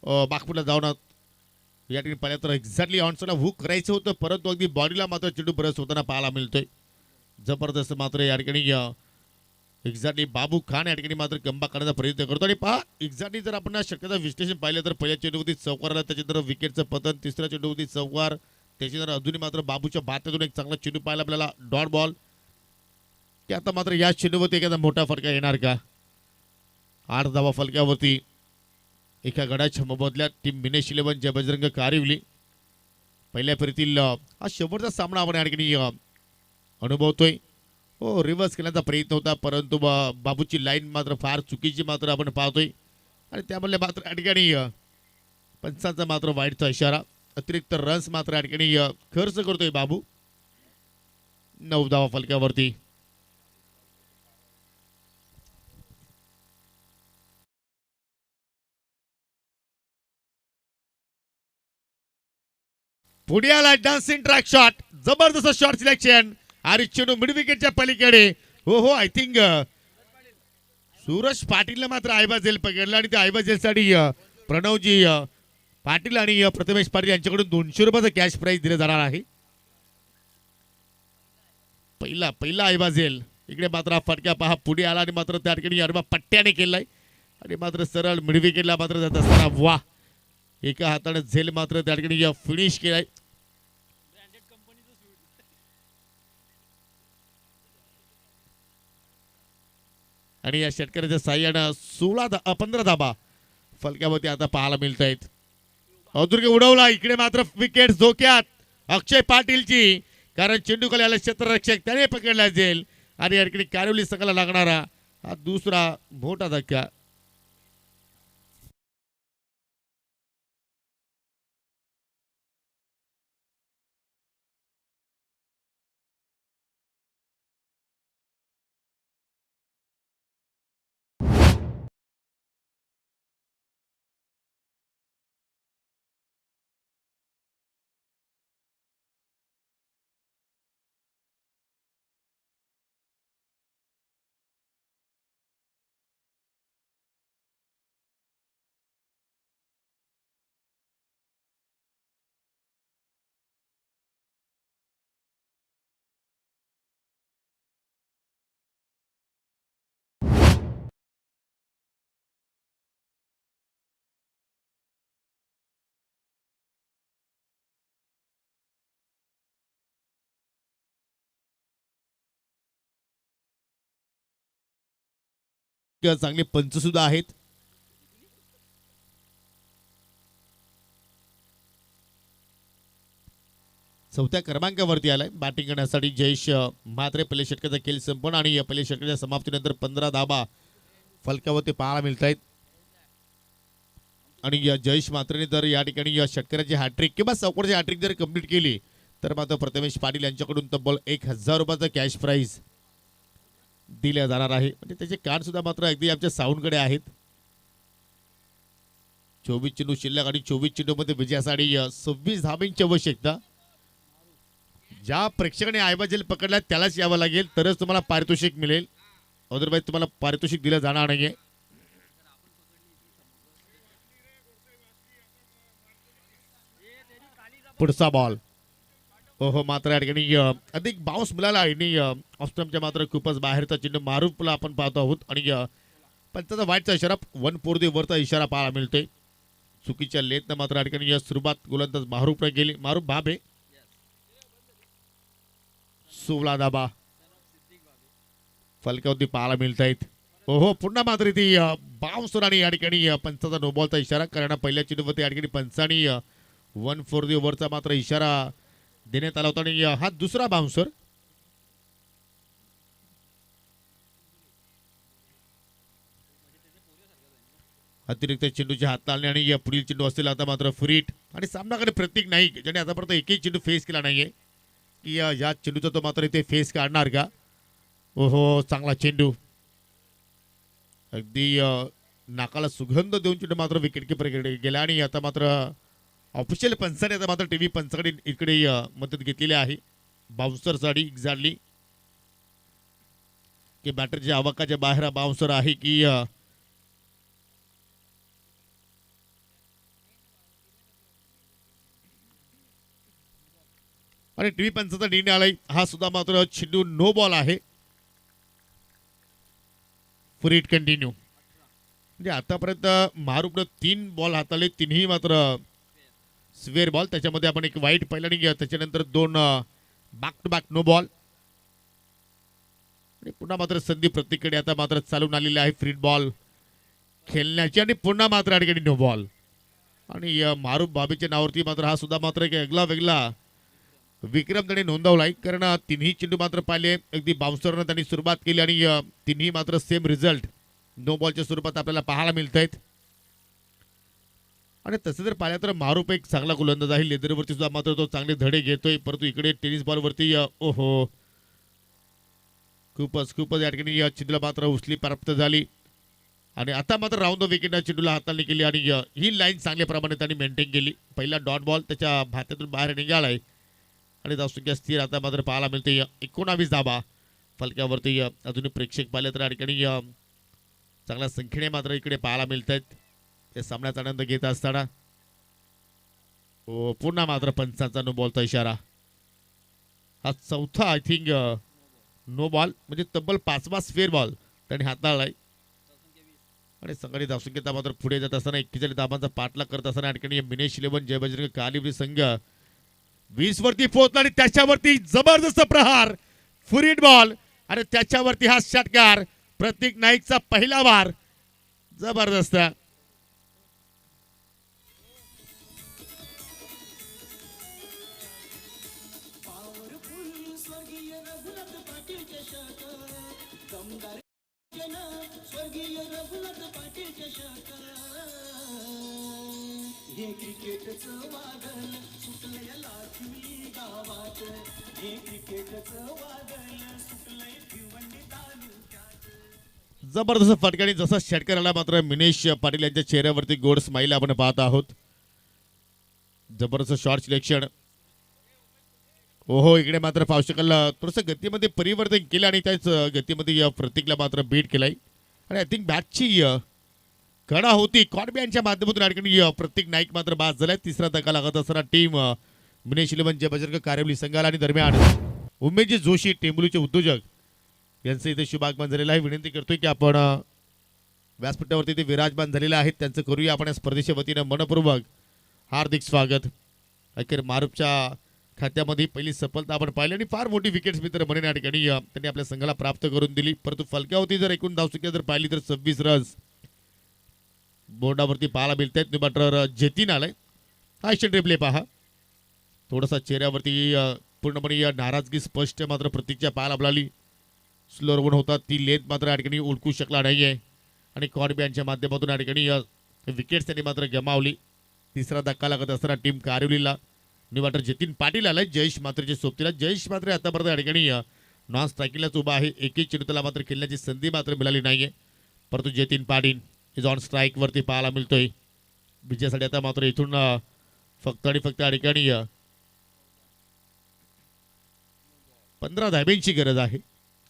बागपूरला जाऊन या ठिकाणी पाहिलं तर एक्झॅक्टली ऑनसला हुक करायचं होतं, परंतु अगदी बॉडीला मात्र चेंडू बरस होताना पाहायला मिळतोय. जबरदस्त मात्र या ठिकाणी एक्झॅक्टली बाबू खान या ठिकाणी मात्र कमबॅक करण्याचा प्रयत्न करतो. आणि पहा एक्झॅक्टली जर आपण शक्यता विश्लेषण पाहिलं तर पहिल्या चेंडूवरती चौकार आला, त्याच्यानंतर विकेटचं पतन, तिसऱ्या चेंडूवरती चौकार, त्याच्यानंतर अजूनही मात्र बाबूच्या बातातून एक चांगला चेंडू पाहायला आपल्याला डॉट बॉल. की आता मात्र या चेंडूवरती एखादा मोठा फटका येणार का? 8 धावा फलक्यावरती एका गडाच्या मोबदल्यात टीम मिनेश 11 जय बजरंग कारिवली. पहिल्या फेरीतील हा शेवटचा सामना आपण या ठिकाणी अनुभवतोय. हो, रिव्हर्स करण्याचा प्रयत्न होता, परंतु बाबूची लाईन मात्र फार चुकीची मात्र आपण पाहतोय. आणि त्यामुळे मात्र या ठिकाणी पंचांचा मात्र वाईटचा इशारा. अतिरिक्त रन्स मात्र या ठिकाणी खर्च करतोय बाबू. 9 धावा फलक्यावरती. पुढे आला डान्सिंग ट्रॅक शॉट, जबरदस्त शॉट सिलेक्शन आणि चेंडू मिड विकेटच्या पलीकडे. हो, आय थिंक सूरज पाटीलला मात्र आयबाजेल पकडला आणि त्या आयबाजेलसाठी प्रणवजी पाटील आणि प्रथमेश पाटील यांच्याकडून 200 रुपयाचा कॅश प्राइज दिला जाणार आहे. पहिला आयबाजेल. इकडे मात्र हा फटका पहा पुढे आला आणि मात्र त्या ठिकाणी अरबा पट्ट्याने केलाय आणि मात्र सरळ मिड विकेटला मात्र जात असताना वा, एका हाताने झेल मात्र त्या ठिकाणी फिनिश केलाय. आणि या षटकाराच्या साह्यानं 15 धाबा फलक्यावरती आता पाहायला मिळत आहेत. अदुर्ग उडवला, इकडे मात्र विकेट धोक्यात अक्षय पाटीलची, कारण चेंडू खाली आला क्षेत्ररक्षक त्याने पकडला जाईल आणि या ठिकाणी कारिवली संघाला लागणारा हा दुसरा मोठा धक्का. चांगले पंच सुद्धा आहेत. चौथ्या क्रमांकावरती आलाय बॅटिंग करण्यासाठी जयेश म्हात्रे. पहिल्या षटकाचा खेळ संपन्न आणि या पहिल्या षटकाच्या समाप्तीनंतर 15 धाबा फलकावरती पाहायला मिळत आहेत. आणि या जयेश म्हात्रेने जर या ठिकाणी या षटकाराची हॅट्रिक किंवा चौकोरची हॅट्रिक जर कंप्लीट केली तर मात्र प्रथमेश पाटील यांच्याकडून तब्बल 1000 रुपयाचा कॅश प्राइज दिल्या जाणार आहे. म्हणजे त्याचे कान सुद्धा मात्र अगदी आमच्या साऊंडकडे आहेत. 24 चेंडू शिल्लक आणि 24 चेंडू मध्ये विजयासाठी 26 धाब्यांची आवश्यकता. ज्या प्रेक्षकाने आयबाजेल पकडला त्यालाच यावं लागेल, तरच तुम्हाला पारितोषिक मिळेल, अदरवाईज तुम्हाला पारितोषिक दिलं जाणार नाहीये. पुढचा बॉल. हो, मात्र या ठिकाणी अधिक बाउन्स मिळाला आणि ऑस्ट्रमच्या मात्र खूपच बाहेरचा चेंडू मारूफला आपण पाहतो आहोत आणि पंचाचा वाईटचा इशारा 1 4 वरचा इशारा पाहायला मिळतोय. चुकीच्या लेतनं मात्र या ठिकाणी सुरुवात गोलंदाज मारूफने केली. मारूफ बाबे 16 धाबा फलकावरती पाहायला मिळत आहेत. हो, पुन्हा मात्र ती बाउन्सर आणि या ठिकाणी पंचाचा नो बॉलचा इशारा, कारण पहिल्या चेंडूवरती या ठिकाणी पंचानी 1 4 ओव्हरचा मात्र इशारा देण्यात आला होता आणि हा दुसरा बाउन्सर. अतिरिक्त चेंडूच्या हात आले आणि पुढील चेंडू असतील आता मात्र फ्रीट आणि सामनाकडे प्रतीक नाईक ज्याने आतापर्यंत एकही चेंडू फेस केला नाहीये की या चेंडूचा तो मात्र इथे फेस काढणार का. ओहो, चांगला चेंडू अगदी नाकाला सुगंध देऊन चेंडू मात्र विकेट कीपर गेला आणि आता मात्र ऑफिशियल पंचाने आता मात्र टीव्ही पंचाकडे इकडे मदत घेतलेली आहे बाउन्सरसाठी. एक्झॅक्टली की बॅटरच्या आवाकाच्या बाहेर बाउन्सर आहे की आणि टीव्ही पंचाचा निर्णय आलाय हा सुद्धा मात्र चेंडू नो बॉल आहे. For it continue. म्हणजे आतापर्यंत मारूपनं 3 बॉल हाताळले, तिन्ही मात्र स्वेअर बॉल. त्याच्यामध्ये आपण एक वाईट पहिल्याने घ्या, त्याच्यानंतर 2 back to back no ball. आणि पुन्हा मात्र संधी प्रत्येकडे आता मात्र चालून आलेली आहे फ्री बॉल खेळण्याची आणि पुन्हा मात्र अडकडी नो बॉल. आणि मारूप बाबीच्या नावावरती मात्र हा सुद्धा मात्र एक वेगळा वेगळा विक्रम त्याने नोंदवलाय. कारण तिन्ही चेंडू मात्र पाहिले अगदी बाउन्सरनं त्यांनी सुरुवात केली आणि तिन्ही मात्र सेम रिझल्ट नो बॉलच्या स्वरूपात आपल्याला पाहायला मिळत आहेत. आणि तसं जर पाहिलं तर मारूप एक चांगला गोलंदाज आहे. लेदरवरती सुद्धा मात्र तो चांगले धडे घेतोय, परंतु इकडे टेनिस बॉलवरती ओहो खूपच या ठिकाणी चेंडूला मात्र उचली प्राप्त झाली. आणि आता मात्र राऊंड द विकेट चेंडूला हाताळणी केली आणि ही लाईन चांगल्या प्रमाणे त्यांनी मेंटेन केली. पहिला डॉट बॉल त्याच्या भात्यातून बाहेर निघालाय आणि धावसंख्या स्थिर आता मात्र पाहायला मिळते 19 धाबा फलक्यावरती. अजूनही प्रेक्षक पाहिले तर या ठिकाणी चांगल्या संख्येने मात्र इकडे पाहायला मिळत आहेत. त्या सामन्याचा आनंद घेत असताना पुन्हा मात्र पंचांचा नो बॉलचा इशारा. हा चौथा आय थिंक नो बॉल, म्हणजे तब्बल 5वा स्फेअर बॉल त्यांनी हाताळलाय. आणि संघाने धावसंख्येचा मात्र पुढे जात असताना 41 धाबांचा पाठलाग करत असताना या ठिकाणी मिनेश 11 जय बजरंग कालिवरी संघ 20 वरती पोहोचला आणि त्याच्यावरती जबरदस्त प्रहार फुरीट बॉल आणि त्याच्यावरती हा षटकार प्रतीक नाईकचा पहिला वार जबरदस्त. जबरदस्त फटकाने जसा षटकार आला मात्र मिनेश पाटील यांच्या चेहऱ्यावरती गोड स्माईल आपण पाहत आहोत. जबरदस्त शॉर्ट सिलेक्शन. ओहो इकडे मात्र पावशकल थोडंसं गतीमध्ये परिवर्तन केलं आणि त्याच गतीमध्ये प्रतीकला मात्र बीट केलाय. आणि आय थिंक बॅटची कडा होती कॉर्बियांच्या माध्यमातून अडकणी प्रतीक नाईक मात्र बाद झालाय. तिसरा धक्का लागत असताना टीम मिनेश 11 जय बजरंग कारिवली संघाला आणि दरम्यान उमेशजी जोशी टेंबुलीचे उद्योजक यांचं इथे शुभागमन झालेलं आहे. विनंती करतोय की आपण व्यासपीठावरती ते विराजमान झालेले आहेत त्यांचं करूया आपण स्पर्धेच्या वतीनं मनपूर्वक हार्दिक स्वागत. अखेर मारूपच्या खात्यामध्ये पहिली सफलता आपण पाहिली आणि फार मोठी विकेट्स मित्र म्हणून या ठिकाणी त्यांनी आपल्या संघाला प्राप्त करून दिली. परंतु फलक्यावरती जर एकूण धावसंख्या जर पाहिली तर 26 रन्स बोर्डावरती पाहायला मिळत आहेत. मात्र जतीन आलाय. हा रिप्ले पहा. थोडासा चेहऱ्यावरती पूर्णपणे नाराजगी स्पष्ट मात्र प्रतीकच्या पाहायला मिळाली. स्लो रन होता ती लेथ मात्र या ठिकाणी ओळखू शकला नाहीये आणि कॉर्बियांच्या माध्यमातून या ठिकाणी विकेट्स त्यांनी मात्र गमावली. तिसरा धक्का लागत असताना टीम कारिवलीला मात्र जतीन पाटील आलाय जयेश मात्रेच्या सोबतीला. जयेश मात्र आतापर्यंत या ठिकाणी नॉन स्ट्रायकिंगलाच उभा आहे. एकही चेंडू त्याला मात्र खेळण्याची संधी मात्र मिळाली नाहीये. परंतु Jatin Patil is on strike वरती पाहायला मिळतोय. विजयासाठी आता मात्र इथून फक्त आणि फक्त या ठिकाणी 15 धाब्यांची गरज आहे.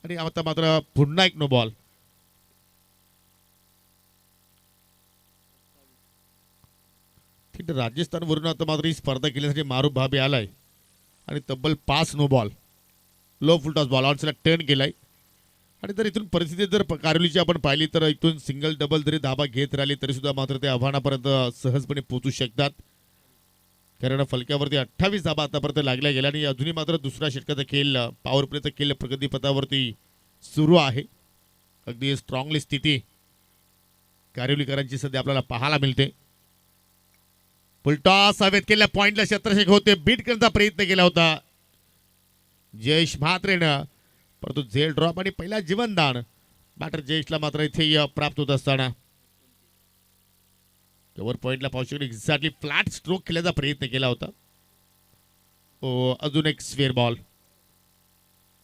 आणि आता मात्र पुन्हा एक नो बॉल. राजस्थानवरून आता मात्र ही स्पर्धा केल्यासाठी मारूप भाबे आलाय आणि तब्बल 5 no ball low full toss ball ऑनला टर्न केलाय. आणि जर इथून परिस्थिती जर कारिवलीची आपण पाहिली तर इथून सिंगल डबल जरी धाबा घेत राहिले तरी सुद्धा मात्र ते आव्हानापर्यंत सहजपणे पोहोचू शकतात. कारण फलक्यावरती 28 धाबा आतापर्यंत लागल्या गेल्या आणि अजूनही मात्र दुसरा षटकाचा खेळ पॉवर प्लेचा खेळ प्रगतीपथावरती सुरू आहे. अगदी स्ट्रॉंगली स्थिती कारिवलीकरांची सध्या आपल्याला पाहायला मिळते. फुलटॉस हवेत केल्या पॉइंटला क्षेत्रशेख होते बीट करण्याचा प्रयत्न केला होता जयेश म्हात्रेनं, परंतु झेल ड्रॉप आणि पहिला जीवनदान बॅटर जयेशला मात्र इथे प्राप्त होत असताना ओव्हर पॉइंटला पाहू शकतो एक्झॅक्टली फ्लॅट स्ट्रोक खेळण्याचा प्रयत्न केला होता. अजून एक स्वेअर बॉल.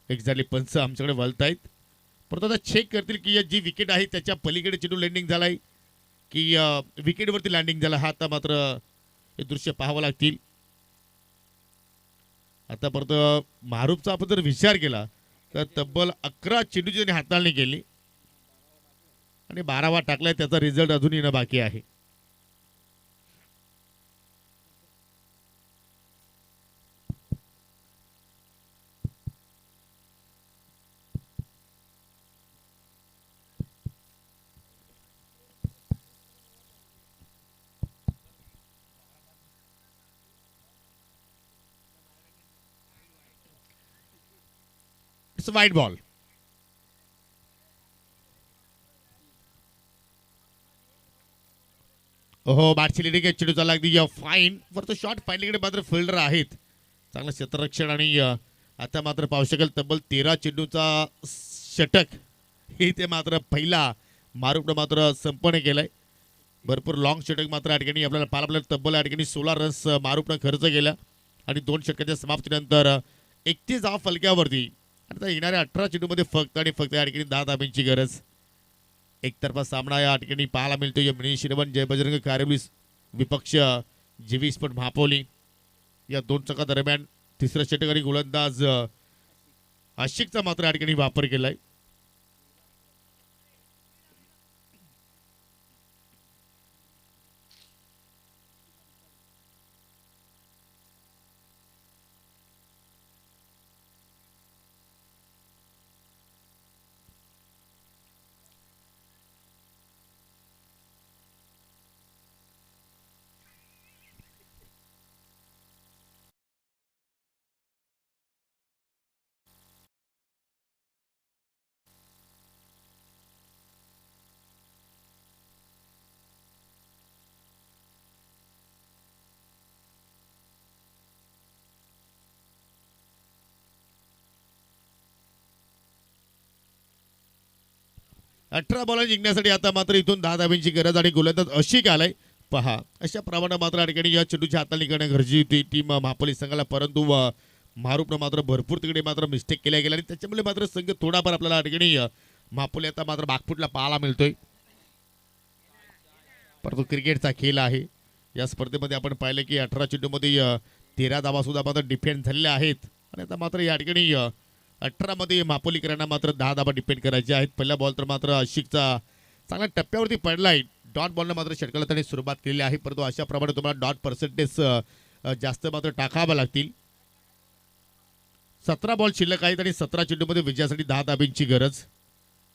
एक्झॅक्टली पंच आमच्याकडे वळत आहेत परंतु आता चेक करतील की जी विकेट आहे त्याच्या पलीकडे चेंडू लँडिंग झालाय की विकेटवरती लँडिंग झाला. हा आता मात्र हे दृश्य पाहावं लागतील. आता परत मारूपचा आपण जर विचार केला तर तब्बल 11 चेंडूची त्यांनी हाताळणी केली आणि 12वा टाकलाय. त्याचा रिझल्ट अजून येणं बाकी आहे. इट्स वाईट बॉल. हो बाटची लिडिंग चेंडू चालला अगदी फाईन वरतो शॉट फाईनलीकडे मात्र फिल्डर आहेत. चांगलं क्षेत्ररक्षण आणि आता मात्र पाहू शकेल तब्बल 13 चेंडूचा षटक हे ते मात्र पहिला मारूपनं मात्र संपन्न केलाय. भरपूर लॉंग षटक मात्र या ठिकाणी आपल्याला पाहायला तब्बल या ठिकाणी 16 रन्स मारूपनं खर्च केला आणि 2 षटकाच्या समाप्तीनंतर 31 धावा फलक्यावरती. आता येणाऱ्या 18 चेंडूमध्ये फक्त आणि फक्त या ठिकाणी 10 धाब्यांची गरज. एकतर्फा सामना या ठिकाणी पाहायला मिळतो. मिनी शिरवण जय बजरंग कारेवली विपक्ष जीवी स्पोर्ट महापोली या 2 चका दरम्यान तिसऱ्या षटक आणि गोलंदाज आशिकचा मात्र या ठिकाणी वापर केलाय. अठरा बॉल जिंकण्यासाठी आता मात्र इथून 10 धाब्यांची गरज आणि गोलंदाज अशिक आलाय. पहा अशा प्रमाणे मात्र या ठिकाणी या चेंडूची हाताळणी करणे गरजेची होती टीम महापोली संघाला. परंतु मारूपनं मात्र भरपूर तिकडे मात्र मिस्टेक केल्या गेल्या आणि त्याच्यामुळे मात्र संघ थोडाफार आपल्याला या ठिकाणी महापोली आता मात्र बागफुटला पाहायला मिळतोय. परंतु क्रिकेटचा खेळ आहे. या स्पर्धेमध्ये आपण पाहिलं की 18 चेंडूमध्ये 13 धावा सुद्धा मात्र डिफेंड झालेल्या आहेत आणि आता मात्र या ठिकाणी 18 मध्ये मापोलीकरांना मात्र 10 धाबा डिपेंड करायचे आहेत. पहिला बॉल तर मात्र आशिकचा चांगल्या टप्प्यावरती पडलाय. डॉट बॉलनं मात्र षटकाला त्यांनी सुरुवात केलेली आहे. परंतु अशा प्रमाणे तुम्हाला डॉट पर्सेंटेज जास्त मात्र टाकावे लागतील. 17 बॉल शिल्लक आहेत आणि 17 चेंडूमध्ये विजयासाठी 10 धाब्यांची गरज.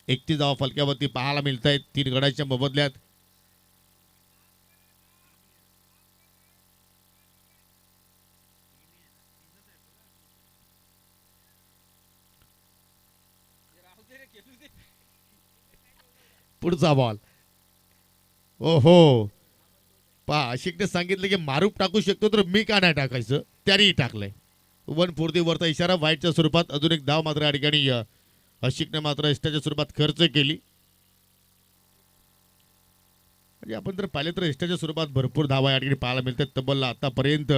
31 धावा फलक्यावरती पाहायला मिळत आहेत 3 गड्यांच्या मोबदल्यात. पुढचा बॉल. ओहो पहा आशिकने सांगितलं की मारूप टाकू शकतो तर मी का नाही टाकायचं. त्यानेही टाकलंय. 1/4 वरचा इशारा वाईटच्या स्वरूपात. अजून एक धाव मात्र या ठिकाणी आशिकने मात्र इष्टाच्या स्वरूपात खर्च केली. म्हणजे आपण जर पाहिले तर इष्टाच्या स्वरूपात भरपूर धावा या ठिकाणी पाहायला मिळतात. तब्बल आतापर्यंत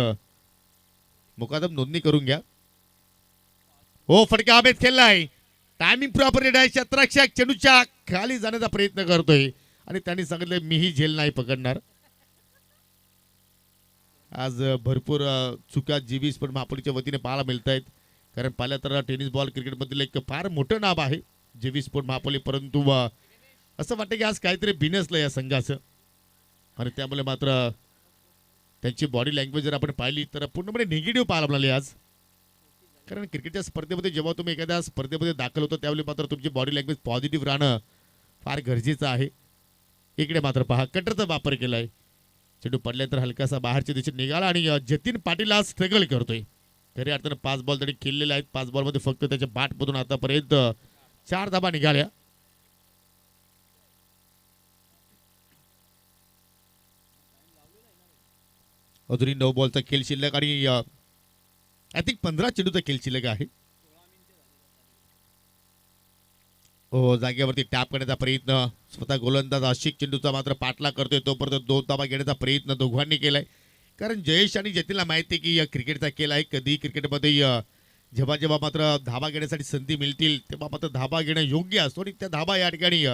मुकादम नोंदणी करून घ्या. हो फटका हवेत खेळलाय. टायमिंग प्रॉपर आहे. क्षेत्ररक्षक चेंडूच्या खाली जाण्याचा प्रयत्न करतोय आणि त्यांनी सांगितलं मीही झेल नाही पकडणार. आज भरपूर चुका जीवी स्पोर्ट महापोलीच्या वतीने पाहायला मिळत आहेत. कारण पाहिलं तर टेनिस बॉल क्रिकेटमधील एक फार मोठं नाव आहे जीवी स्पोर्ट महापोली. परंतु असं वाटतं की आज काहीतरी बिनसलं या संघाचं आणि त्यामुळे मात्र त्यांची बॉडी लँग्वेज जर आपण पाहिली तर पूर्णपणे निगेटिव्ह पाहायला मिळाली आज. कारण क्रिकेटच्या स्पर्धेमध्ये जेव्हा तुम्ही एखाद्या स्पर्धेमध्ये दाखल होतो त्यावेळी मात्र तुमची बॉडी लँग्वेज पॉझिटिव्ह राहणं फार गरजेचं आहे. इकडे मात्र पहा कटरचा वापर केलाय. चेंडू पडल्यानंतर हलकासा बाहेरच्या दिशेने निघाला आणि जतीन पाटील आज स्ट्रगल करतोय. खऱ्या अर्थानं 5 बॉल त्यांनी खेळलेले आहेत. 5 बॉलमध्ये फक्त त्याच्या बॅटमधून आतापर्यंत 4 धाबा निघाल्या. अजूनही 9 बॉलचा खेळ शिल्लक आणि आय थिंक 15 चेंडूचा खेळ शिल्लक आहे. हो जागेवरती टॅप करण्याचा प्रयत्न स्वतः गोलंदाज आशिक चेंडूचा मात्र पाठला करतोय. तोपर्यंत 2 धाबा घेण्याचा प्रयत्न दोघांनी केलाय. कारण जयेश आणि जतीनला माहिती आहे की या क्रिकेटचा खेळ आहे. कधी क्रिकेटमध्ये जेव्हा जेव्हा मात्र धाबा घेण्यासाठी संधी मिळतील तेव्हा मात्र धाबा घेणं योग्य असतो आणि त्या धाबा या ठिकाणी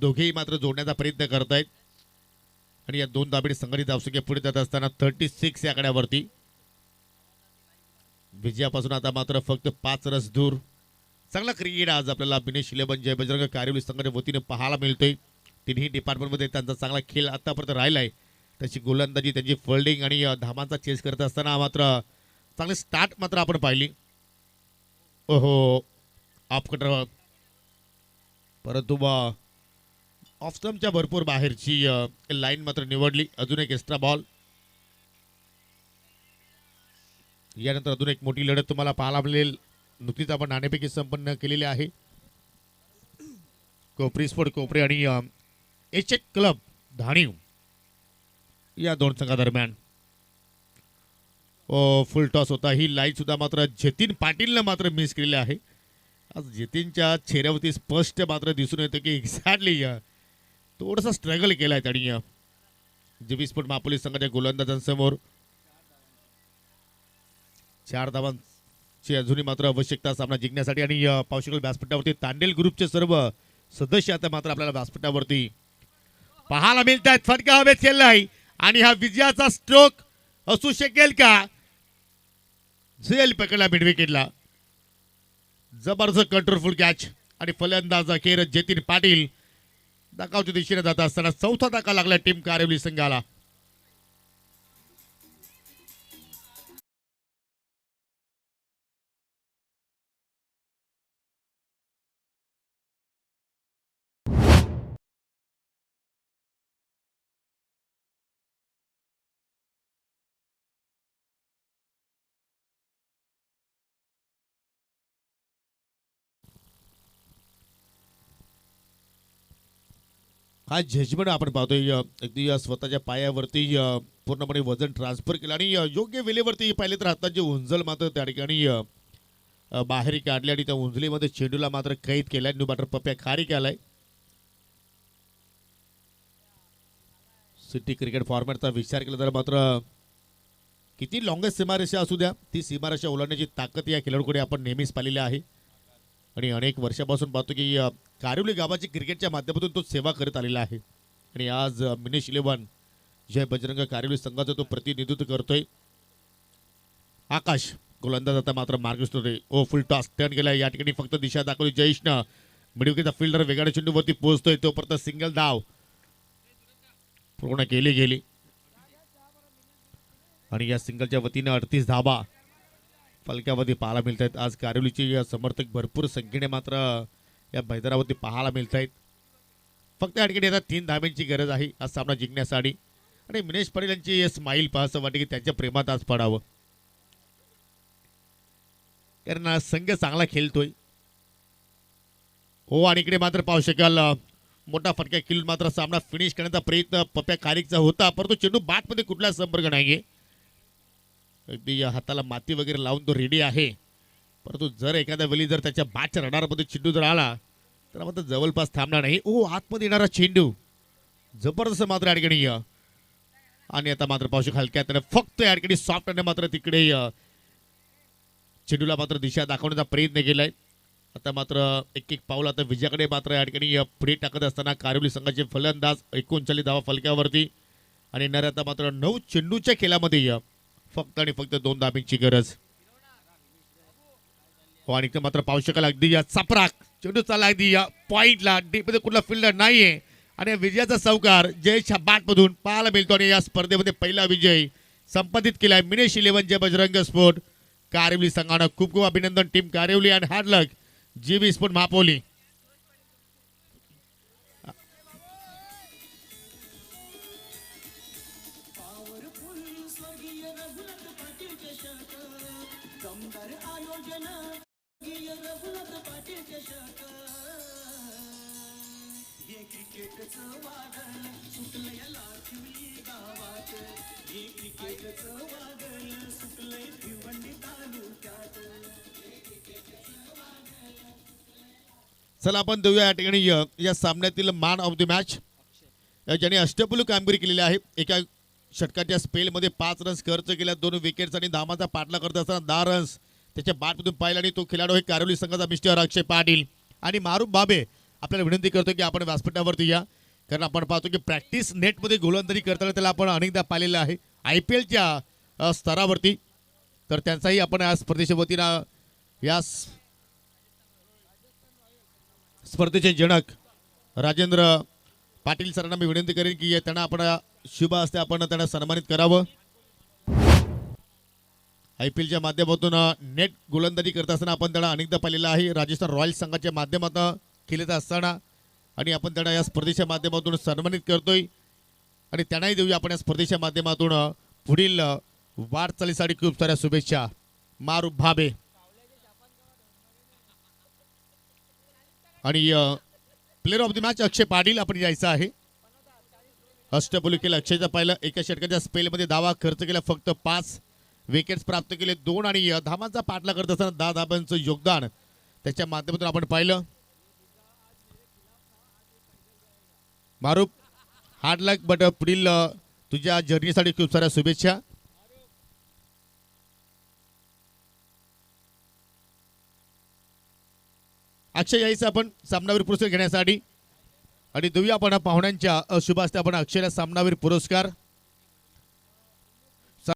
दोघेही मात्र जोडण्याचा प्रयत्न करत आहेत. आणि या 2 धाबेने संघटित धावसंख्या पुढे जात असताना 36 या आकड्यावरती. विजयापासून आता मात्र फक्त 5 रस दूर. चांगला क्रिकेट आज आपल्याला बिनेश इलेव्हन जय बजरंग कारिवली संघाच्या वतीने पाहायला मिळतोय. तिन्ही डिपार्टमेंटमध्ये त्यांचा चांगला खेळ आतापर्यंत राहिलाय. त्याची गोलंदाजी, त्यांची फोल्डिंग आणि धामांचा चेस करत असताना मात्र चांगली स्टार्ट मात्र आपण पाहिली. ओहो, ऑफ कटर, परंतु ऑफ स्टंपच्या भरपूर बाहेरची लाईन मात्र निवडली. अजून एक एक्स्ट्रा बॉल. यानंतर अजून एक मोठी लढत तुम्हाला पाहायला मिळेल. नुकतीच आपण नाणेफेकी संपन्न केलेली आहे. कोपरी स्पोर्ट कोपरे आणि एच क्लब धाणीव या दोन संघादरम्यान फुल टॉस होता. ही लाईन सुद्धा मात्र जतीन पाटीलनं मात्र मिस केलेली आहे. आज जतीनच्या चेहऱ्यावरती स्पष्ट मात्र दिसून येतं की एक्झॅक्टली थोडासा स्ट्रगल केलाय त्यांनी जीबी स्पोर्ट मापोली संघाच्या गोलंदाजांसमोर. 4 धावांची अजूनही मात्र आवश्यकता सामना जिंकण्यासाठी आणि पावशेकल व्यासपीठावरती तांडेल ग्रुपचे सर्व सदस्य आता मात्र आपल्याला व्यासपीठावरती पाहायला मिळत आहेत. फटका हवेत केलाय आणि हा विजयाचा स्ट्रोक असू शकेल का? झेल पकडला मिड विकेटला. जबरदस्त कंट्रोलफुल कॅच आणि फलंदाज अखेर जतीन पाटील धकावच्या दिशेने जात असताना चौथा धक्का लागला टीम कारिवली संघाला. हा जजमेंट आपण पाहतोय अगदी स्वतःच्या पायावरती पूर्णपणे वजन ट्रान्सफर केलं आणि योग्य वेळेवरती पाहिले तर हाताची उंजल मात्र त्या ठिकाणी बाहेर काढली आणि त्या उंजलीमध्ये चेंडूला मात्र कैद केलाय. न्यू बॅटर पप्या खारी केलाय. सिटी क्रिकेट फॉर्मॅटचा विचार केला तर मात्र किती लॉंगेस्ट सीमारेषा असू द्या, ती सीमारेषा ओलांडण्याची ताकद या खेळाडूकडे आपण नेहमीच पाहिलेली आहे. आणि अनेक वर्षापासून पाहतो की कारिवली गावाची क्रिकेटच्या माध्यमातून तो सेवा करत आलेला आहे. आणि आज बिनेश इलेव्हन जय बजरंग कारिवली संघाचं तो प्रतिनिधित्व करतोय. आकाश गोलंदाज आता मात्र मार्गस्टोरे फुल टॉस टर्न गेला. या ठिकाणी फक्त दिशा दाखवली जयेशनं. मिडविकेटचा फिल्डर वेगाने चेंडूवरती पोहोचतोय. तोपर्यंत सिंगल धाव पूर्ण केली गेली आणि या सिंगलच्या वतीनं 38 धावा फलक्यावरती पाहायला मिळत आहेत. आज कारिवलीचे समर्थक भरपूर संख्येने मात्र या मैदानावरती पाहायला मिळत आहेत. फक्त या ठिकाणी आता 3 धाब्यांची गरज आहे आज सामना जिंकण्यासाठी. आणि मिनेश पाटील यांची स्माईल पाहायचं वाटते की त्यांच्या प्रेमात आज पडावं, कारण संघ चांगला खेळतोय. आणि इकडे मात्र पाहू शकाल मोठा फटका खेळून मात्र सामना फिनिश करण्याचा प्रयत्न पप्या खारीकचा होता, परंतु चेंडू बॅटमध्ये कुठलाच संपर्क नाहीये. अगदी हाताला माती वगैरे लावून तो रेडी आहे, परंतु जर एखाद्या वेळी जर त्याच्या बॅटच्या रडारमध्ये चेंडू जर आला तर मात्र जवळपास थांबणार नाही. आतमध्ये येणारा चेंडू जबरदस्त मात्र या ठिकाणी. आणि आता मात्र पाहू शकाल हलक्या त्याने फक्त या ठिकाणी सॉफ्ट मात्र तिकडे चेंडूला मात्र दिशा दाखवण्याचा प्रयत्न केलाय. आता मात्र एक पाऊल आता विजयाकडे मात्र या ठिकाणी पुढे टाकत असताना कारिवली संघाचे फलंदाज 39 धावा फलक्यावरती आणि नर आता मात्र 9 चेंडूच्या खेळामध्ये फक्त आणि फक्त 2 धाब्यांची गरज. आणि मात्र पाहू शकाल अगदी चापराक चेंडू चालला अगदी पॉइंटला डीपमध्ये कुठला फिल्डर नाहीये आणि विजयाचा चौकार जयच्या बॅटमधून पाहायला मिळतो. आणि या स्पर्धेमध्ये पहिला विजय संपादित केलाय मिनेश इलेव्हन जय बजरंग स्पोर्ट कारिवली संघानं. खूप खूप अभिनंदन टीम कारिवली आणि हार्ड लक जीबी स्पोर्ट महापोली. चला आपण देऊया या ठिकाणी या सामन्यातील मॅन ऑफ द मॅच ज्याने अष्टपैलू कामगिरी केलेली आहे. एका षटकाच्या स्पेलमध्ये 5 रन्स खर्च केल्या, 2 विकेट्स आणि धामाचा पाठला करत असताना 10 रन्स त्याच्या बॅटमधून पाहिला. आणि तो खेळाडू आहे कारिवली संघाचा मिस्टर अक्षय पाटील. आणि मारूफ बाबे आपल्याला विनंती करतो की आपण व्यासपीठावरती या, कारण आपण पाहतो की प्रॅक्टिस नेटमध्ये गोलंदाजी करताना त्याला आपण अनेकदा पाहिलेलं आहे IPLच्या स्तरावरती. तर त्यांचाही आपण या स्पर्धेच्या वतीनं या स्पर्धेचे जनक राजेंद्र पाटील सरांना मी विनंती करेन की त्यांना आपण शुभ हस्ते आपण त्यांना सन्मानित करावं. IPLच्या माध्यमातून नेट गोलंदाजी करत असताना आपण त्यांना अनेकदा पाहिलेलं आहे. राजस्थान रॉयल्स संघाच्या माध्यमातून खेळत असताना आणि आपण त्यांना या स्पर्धेच्या माध्यमातून सन्मानित करतोय आणि त्यांनाही देऊया आपण या स्पर्धेच्या माध्यमातून पुढील वाटचालीसाठी खूप साऱ्या शुभेच्छा. मारू भाबे आणि प्लेअर ऑफ द मॅच अक्षय पाटील आपण यायचं आहे. अष्टपैलू केलं अक्षयचं पाहिलं. एका षटकाच्या स्पेलमध्ये धावा खर्च केला फक्त 5 विकेट्स प्राप्त केले 2 आणि धावांचा पाठला करत असताना 10 धावांचं योगदान त्याच्या माध्यमातून आपण पाहिलं. मारूफ हार्ड लक बट पुढील तुझ्या जर्नीसाठी खूप साऱ्या शुभेच्छा. अक्षय यायचं आपण सामनावीर पुरस्कार घेण्यासाठी आणि देऊया आपण पाहुण्यांच्या शुभ हस्ते आपण अक्षयला सामनावीर पुरस्कार.